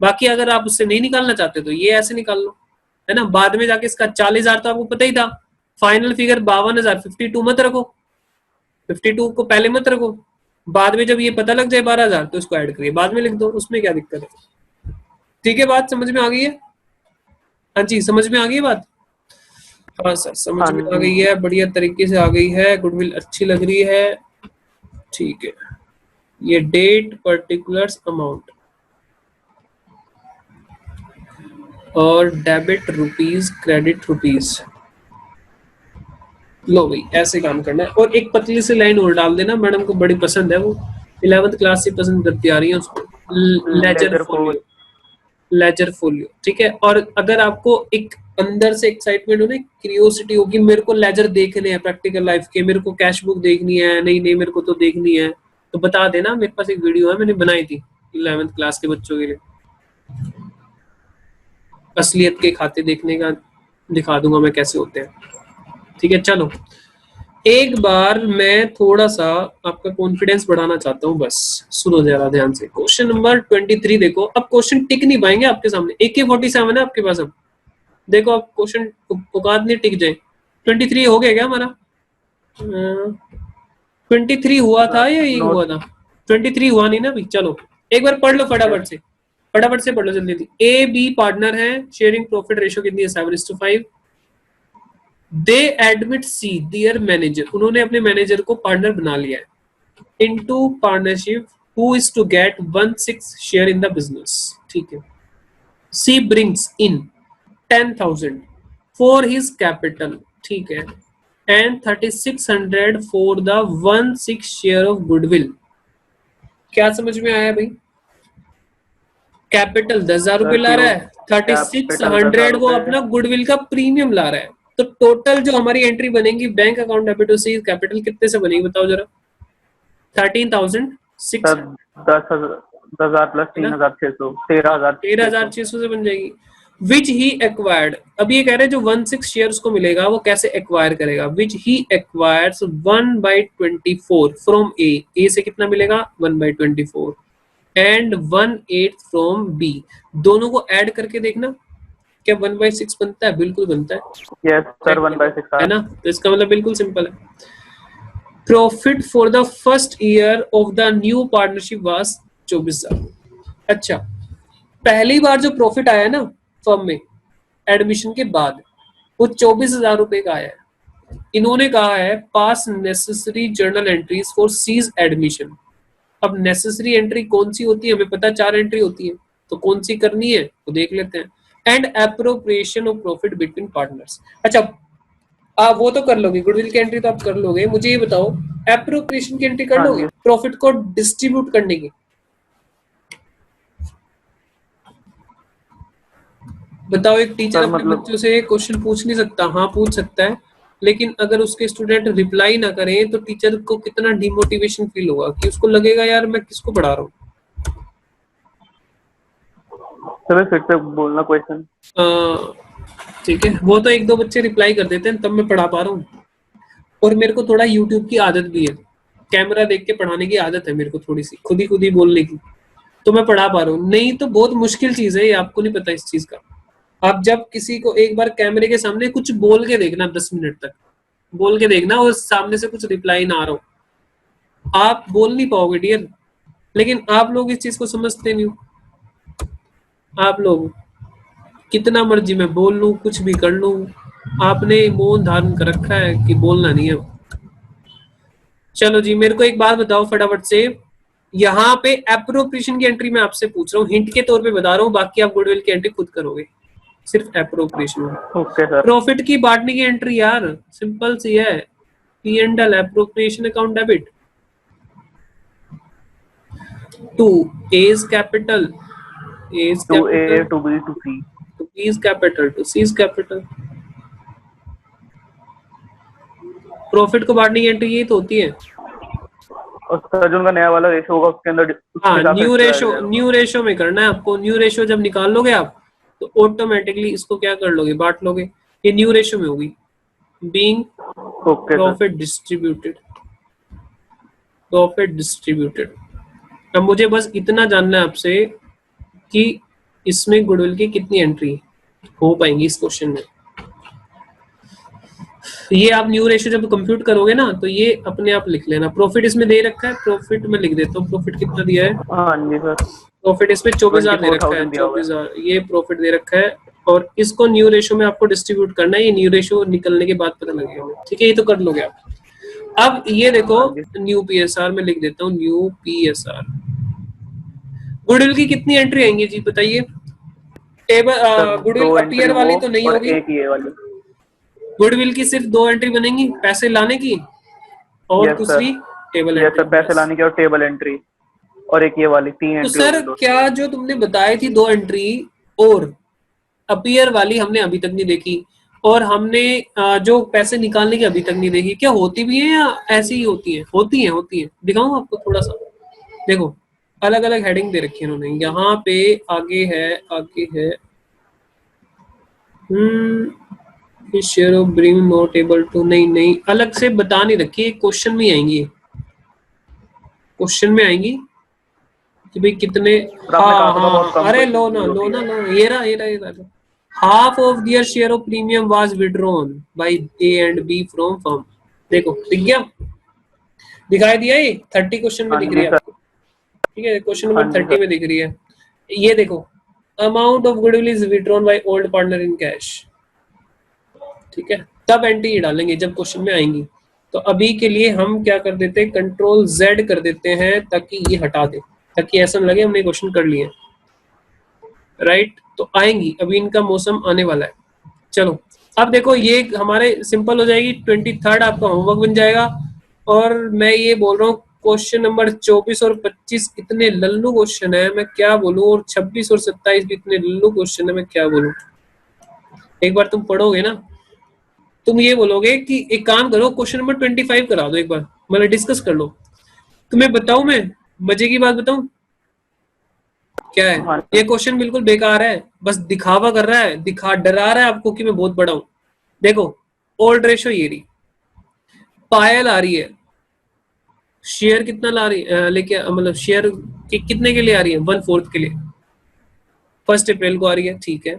बाकी अगर आप उससे नहीं निकालना चाहते तो ये ऐसे निकाल लो, है ना। बाद में जाके इसका 40,000 तो आपको पता ही था, फाइनल फिगर 52,000, 52 मत रखो, 52 को पहले मत रखो, बाद में जब ये पता लग जाए 12,000 तो इसको ऐड करिए, बाद में लिख दो, उसमें क्या दिक्कत है। ठीक है, बात समझ में आ गई है? हाँ जी, समझ में आ गई है बात? हाँ सर, समझ में आ गई है, बढ़िया तरीके से आ गई है, गुडविल अच्छी लग रही है। ठीक है, ये डेट, पर्टिकुलर्स, अमाउंट और डेबिट रुपीस, क्रेडिट रुपीस। लो भाई, ऐसे काम करना है। और एक पतली सी लाइन और डाल देना, मैडम को बड़ी पसंद है, वो 11th क्लास से पसंद करती आ रही है उसको, लेजर फोलियो, लेजर फोलियो। ठीक है, और अगर आपको एक अंदर से एक्साइटमेंट हो ना, क्यूरियोसिटी हो कि मेरे को लेजर देखने हैं प्रैक्टिकल लाइफ के, मेरे को कैश बुक देखनी है, नहीं नहीं मेरे को तो देखनी है, तो बता देना, मेरे पास एक वीडियो है, मैंने बनाई थी 11th क्लास के बच्चों के लिए, असलियत के खाते देखने का दिखा दूंगा मैं कैसे होते हैं। ठीक है, चलो एक बार मैं थोड़ा सा आपका कॉन्फिडेंस बढ़ाना चाहता हूँ, बस सुनो जरा ध्यान से। क्वेश्चन नंबर 23 देखो, अब क्वेश्चन टिक नहीं पाएंगे आपके सामने, AK-47 है आपके पास, अब देखो आप क्वेश्चन औकात नहीं टिक जाए। 23 हो गया क्या हमारा? 23 हुआ था या ये हुआ था? 23 हुआ नहीं ना अभी। चलो एक बार पढ़ लो फटाफट से, फटाफट से पढ़ लो जल्दी जल्दी। A-B पार्टनर है, शेयरिंग प्रॉफिट रेशियो कितनी है? 7:5। दे एडमिट सी दियर मैनेजर, उन्होंने अपने मैनेजर को पार्टनर बना लिया है, into partnership who is to get 1/6 share in the business. ठीक है, C brings in 10,000 for his capital, ठीक है, and 3,600 for the 1/6 share of goodwill. क्या समझ में आया भाई? कैपिटल 10,000 रुपए ला रहा है, 3,600 वो अपना गुडविल का प्रीमियम ला रहा है, तो टोटल जो हमारी एंट्री बनेगी bank account debit to C capital कितने से बनेगी बताओ जरा? 13,600, 10,000 प्लस 3,600, 13,600 से बन जाएगी। विच ही एक्वायर्ड, अब ये कह रहे हैं जो 1/6 शेयर उसको मिलेगा वो कैसे एक्वायर करेगा? विच ही एक्वायर्स 1/24 फ्रॉम ए से कितना मिलेगा? 1/24 एंड 1/8 फ्रॉम बी। दोनों को ऐड करके देखना, क्या 1/6 बनता है? बिल्कुल बनता है, यस सर, 1/6 है ना। तो इसका मतलब बिल्कुल सिंपल है। Profit for the first year of the new partnership was 24,000। अच्छा, पहली बार जो प्रॉफिट आया ना फर्म में एडमिशन के बाद, वो 24,000 रुपए का आया है। इन्होंने कहा है pass necessary journal entries for C's admission. अब नेसेसरी एंट्री कौन सी होती है हमें पता, 4 एंट्री होती है, तो कौन सी करनी है तो देख लेते हैं। And appropriation of profit between partners. अच्छा, आप वो तो कर लोगे, गुडविल की एंट्री तो आप कर लोगे, मुझे ये बताओ एप्रोप्रिएशन की एंट्री कर लोगे प्रॉफिट को डिस्ट्रीब्यूट करने की? बताओ, एक टीचर अपने बच्चों से क्वेश्चन पूछ नहीं सकता? हाँ पूछ सकता है, लेकिन अगर उसके स्टूडेंट रिप्लाई ना करें तो टीचर को कितना डिमोटिवेशन फील होगा कि उसको लगेगा यार मैं किसको पढ़ा रहा हूँ। सर फिर से बोलना क्वेश्चन। ठीक है, वो तो एक दो बच्चे रिप्लाई कर देते हैं तब मैं पढ़ा पा रहा हूँ। और मेरे को थोड़ा यूट्यूब की आदत भी है, कैमरा देख के पढ़ाने की आदत है मेरे को थोड़ी सी, खुद ही बोलने की, तो मैं पढ़ा पा रहा हूँ। नहीं तो बहुत मुश्किल चीज है ये, आपको नहीं पता इस चीज का। आप जब किसी को एक बार कैमरे के सामने कुछ बोल के देखना, 10 मिनट तक बोल के देखना और सामने से कुछ रिप्लाई ना आ रहा हो, आप बोल नहीं पाओगे डियर। लेकिन आप लोग इस चीज को समझते नहीं हो। आप लोग कितना मर्जी मैं बोल लूं, कुछ भी कर लूं, आपने मौन धारण कर रखा है कि बोलना नहीं है। चलो जी, मेरे को एक बात बताओ फटाफट से, यहाँ पे एप्रोप्रिएशन की एंट्री मैं आपसे पूछ रहा हूँ, हिंट के तौर पे बता रहा हूँ, बाकी आप गुडविल की एंट्री खुद करोगे, सिर्फ एप्रोप्रिएशन। Okay sir. प्रॉफिट की बांटने की एंट्री यार सिंपल सी है, P and L appropriation account debit to A's capital, A's to A capital to B to C, to B is capital to C is capital. Profit को बांटने की entry यही तो होती है। और सर जो उनका नया वाला रेशो होगा उसके अंदर हाँ, न्यू रेशो में करना है आपको। न्यू रेशो जब निकाल लोगे आप तो ऑटोमेटिकली इसको क्या कर लोगे, बांट लोगे। ये न्यू रेशो में होगी, being profit distributed, profit distributed. अब मुझे बस इतना जानना है आपसे कि इसमें गुडविल की कितनी एंट्री हो पाएंगी इस क्वेश्चन में। ये आप न्यू रेशियो जब कंप्यूट करोगे ना तो ये अपने आप लिख लेना। प्रॉफिट इसमें दे रखा है, प्रॉफिट में लिख देता हूँ प्रॉफिट कितना दिया है। हाँ जी सर। प्रॉफिट इसमें 24,000 दे रखा है, 24,000 ये प्रॉफिट दे रखा है। और इसको न्यू रेशियो में आपको डिस्ट्रीब्यूट करना है, ये न्यू रेशियो निकलने के बाद पता लगेगा। ठीक है, ये तो कर लोगे आप। अब ये देखो न्यू पीएसआर में लिख देता हूँ, न्यू पीएसआर। गुडविल की कितनी एंट्री आएंगी जी बताइए। टेबल गुडविल अपीयर वाली तो नहीं होगी, एक ये वाली गुडविल की सिर्फ 2 एंट्री बनेंगी, पैसे लाने की और दूसरी टेबल एंट्री। पैसे लाने की और टेबल एंट्री, और एक ये वाली 3 तो एंट्री। सर क्या जो तुमने बताई थी 2 एंट्री और अपीयर वाली हमने अभी तक नहीं देखी, और हमने जो पैसे निकालने की अभी तक नहीं देखी, क्या होती भी है या ऐसी ही होती है? होती है। दिखाऊं आपको थोड़ा सा, देखो अलग अलग हेडिंग दे रखी है इन्होंने। यहाँ पे आगे है share of premium not able to, नहीं अलग से बता नहीं रखी, क्वेश्चन में आएंगी, क्वेश्चन में आएंगी कि भाई कितने। हाँ, अरे लो ना, ये रहा half of their share of premium was withdrawn by A and B from firm. देखो दिख गया, दिखाई दिया, ये 30 क्वेश्चन में दिख रही है आपको। ठीक है, क्वेश्चन नंबर 30 में दिख रही है। ये देखो, amount of goodwill is withdrawn by old partner in cash. ठीक है, तब एंट्री डालेंगे जब क्वेश्चन में आएंगी। तो अभी के लिए हम क्या कर देते हैं, कंट्रोल Z कर देते हैं ताकि ये हटा दे, ताकि ऐसा लगे हमने क्वेश्चन कर लिए। राइट, तो आएंगी, अभी इनका मौसम आने वाला है। चलो अब देखो, ये हमारे सिंपल हो जाएगी। 23 आपका होमवर्क बन जाएगा। और मैं ये बोल रहा हूँ क्वेश्चन नंबर 24 और 25 इतने लल्लू क्वेश्चन है, मैं क्या बोलूं। और 26 और 27 भी इतने लल्लू क्वेश्चन है, मैं क्या बोलूं। एक बार तुम पढ़ोगे ना, तुम ये बोलोगे कि एक काम करो, क्वेश्चन नंबर 25 करा दो एक बार, मतलब डिस्कस कर लो। तुम्हें बताऊं, मैं मजे की बात बताऊं क्या है, ये क्वेश्चन बिल्कुल बेकार है, बस दिखावा कर रहा है, डरा रहा है आपको कि मैं बहुत बड़ा हूं। देखो ओल्ड रेशो ये रही, पायल आ रही है, शेयर कितना ला रही है लेके, मतलब शेयर कितने के लिए आ रही है, 1/4 के लिए, 1 अप्रैल को आ रही है। ठीक है,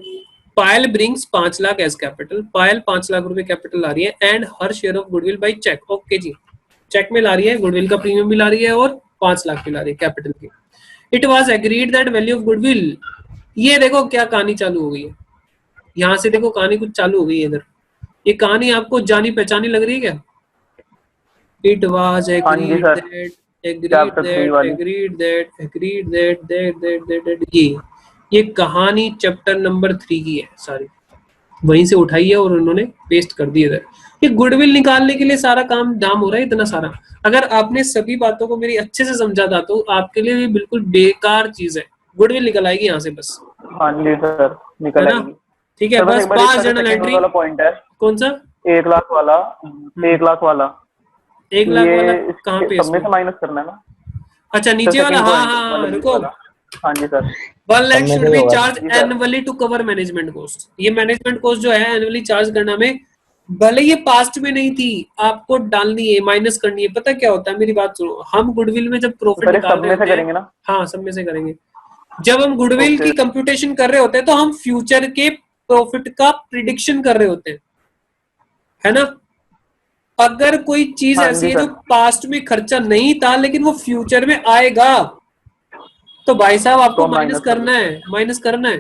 Payal brings 5 lakh as capital, Payal 5 lakh रुपए कैपिटल ला रही है, and her share of goodwill by cheque. Okay जी, चेक में ला रही है, गुडविल का प्रीमियम भी ला रही है और 5 लाख भी ला रही है कैपिटल की। It was agreed that value of goodwill, ये देखो क्या कहानी चालू हो गई है, यहाँ से देखो कहानी कुछ चालू हो गई है इधर। ये कहानी आपको जानी पहचानी लग रही है क्या? इट वाज एग्रीड दैट ये कहानी चैप्टर नंबर 3 की है, सारी वहीं से उठाई है और उन्होंने पेस्ट कर दी इधर। ये गुडविल निकालने के लिए सारा काम धाम हो रहा है इतना सारा। अगर आपने सभी बातों को मेरी अच्छे से समझा था तो आपके लिए ये बिल्कुल बेकार चीज है। गुडविल निकल आएगी यहाँ से बस। हाँ जी सर, निकल आएगी। ठीक है, बस 5 जर्नल एंट्री। वाला पॉइंट है, कौन सा? 1 लाख वाला, 1 लाख वाला 1 लाख वाला ये कहाँ पे सब में से माइनस करना है ना? अच्छा नीचे वाला, second हाँ point, हाँ मतलब रुको। वाला। हाँ जी सर। 1 लाख सब में शुड से बी होगा। चार्ज जी sir. Annually to cover management cost. ये मैनेजमेंट कॉस्ट जो है एनुअली चार्ज करना में, भले ये पास्ट में नहीं थी, आपको डालनी है, माइनस करनी है। पता क्या होता है, मेरी बात सुनो, हम गुडविल में जब प्रॉफिट सर ये निकाल सब रहे में से होते हैं, करेंगे ना? हाँ सब में से करेंगे। जब हम गुडविल Okay. की कंप्यूटेशन कर रहे होते हैं तो हम फ्यूचर के प्रॉफिट का प्रिडिक्शन कर रहे होते हैं, है ना। अगर कोई चीज हाँ ऐसी जी है जो सर। पास्ट में खर्चा नहीं था लेकिन वो फ्यूचर में आएगा, तो भाई साहब आपको तो माइनस minus करना है, माइनस करना है,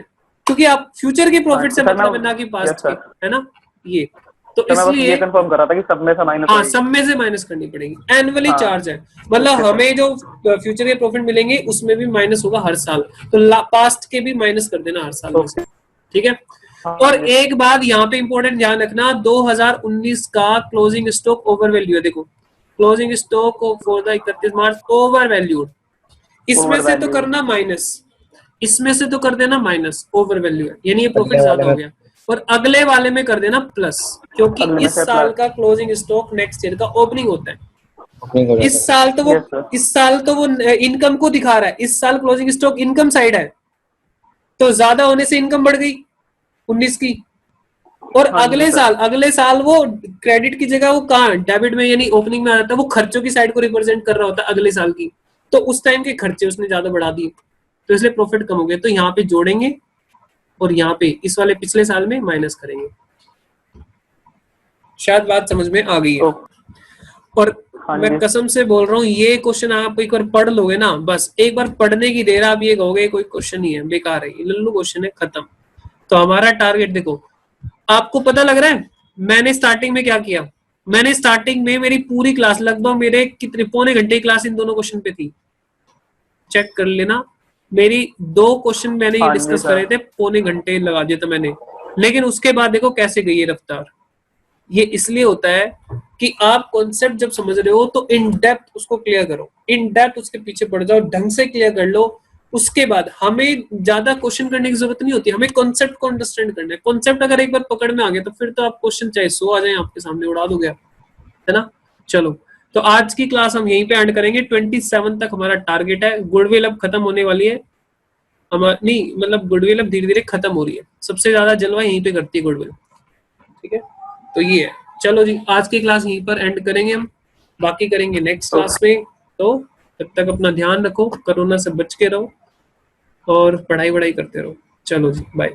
क्योंकि आप फ्यूचर के प्रॉफिट से सर, मतलब है, मैं- ना कि पास्ट yes, के, sir. है ना। ये तो तो मैं बस इसलिए ये कंफर्म कर रहा था कि सब में से माइनस हाँ सब में से माइनस करनी पड़ेगी। एनुअली हाँ। चार्ज है, मतलब Okay, sir. हमें जो फ्यूचर के प्रॉफिट मिलेंगे उसमें भी माइनस होगा हर साल, तो पास्ट के भी माइनस कर देना हर साल में से, ठीक है। और एक बात यहाँ पे इंपॉर्टेंट ध्यान रखना, 2019 का क्लोजिंग स्टॉक ओवर वैल्यू है। देखो closing stock for the 31 March over valued, इसमें से तो करना माइनस, इसमें से तो कर देना माइनस, ओवर वैल्यू है, यानी ये प्रॉफिट अगले ज्यादा वाले हो गया। और अगले वाले में कर देना प्लस, क्योंकि अगले में इस से साल plus। का क्लोजिंग स्टॉक नेक्स्ट ईयर का ओपनिंग होता है। ओपनिंग हो इस जाता साल तो वो Yes, sir. इस साल तो वो इनकम को दिखा रहा है, इस साल क्लोजिंग स्टॉक इनकम साइड है, तो ज्यादा होने से इनकम बढ़ गई 19 की। और हाँ जी, अगले साल वो क्रेडिट की जगह वो कहाँ डेबिट में यानी ओपनिंग में आ जाता है, वो खर्चों की साइड को रिप्रेजेंट कर रहा होता है अगले साल की, तो उस टाइम के खर्चे उसने ज्यादा बढ़ा दिए, तो इसलिए प्रॉफिट कम हो गया। तो यहाँ पे जोड़ेंगे और यहाँ पे इस वाले पिछले साल में माइनस करेंगे। शायद बात समझ में आ गई है। और हाँ मैं जी। कसम से बोल रहा हूँ, ये क्वेश्चन आप एक बार पढ़ लोगे ना, बस एक बार पढ़ने की देर, आप ये कहोगे कोई क्वेश्चन ही है, बेकार है, ये लल्लू क्वेश्चन है, खत्म। तो हमारा टारगेट देखो, आपको पता लग रहा है मैंने स्टार्टिंग में क्या किया। मैंने स्टार्टिंग में मेरी पूरी क्लास, लगभग मेरे कितने पौने घंटे की क्लास इन दोनों क्वेश्चन पे थी, चेक कर लेना। मेरी 2 क्वेश्चन मैंने ये हाँ जी, डिस्कस सर। करे थे, पौने घंटे लगा दिया था मैंने, लेकिन उसके बाद देखो कैसे गई ये रफ्तार। ये इसलिए होता है कि आप कॉन्सेप्ट जब समझ रहे हो तो इन डेप्थ उसको क्लियर करो, इन डेप्थ उसके पीछे पड़ जाओ, ढंग से क्लियर कर लो। उसके बाद हमें ज्यादा क्वेश्चन करने की जरूरत नहीं होती, हमें कॉन्सेप्ट को अंडरस्टैंड करना है। कॉन्सेप्ट अगर एक बार पकड़ में आ गया तो फिर तो आप क्वेश्चन चाहे 100 आ जाए आपके सामने, उड़ा दोगे, है ना। चलो, तो आज की क्लास हम यहीं पे एंड करेंगे। 27 तक हमारा टारगेट है। गुडविल अब खत्म होने वाली है हमारी, नहीं मतलब गुडविल अब धीरे धीरे खत्म हो रही है, सबसे ज्यादा जलवा यहीं पे करती है गुडविल, ठीक है। तो ये है, चलो जी आज की क्लास यहीं पर एंड करेंगे हम, बाकी करेंगे नेक्स्ट क्लास में। तो तब तक अपना ध्यान रखो, कोरोना से बच के रहो और पढ़ाई वढ़ाई करते रहो। चलो जी बाय।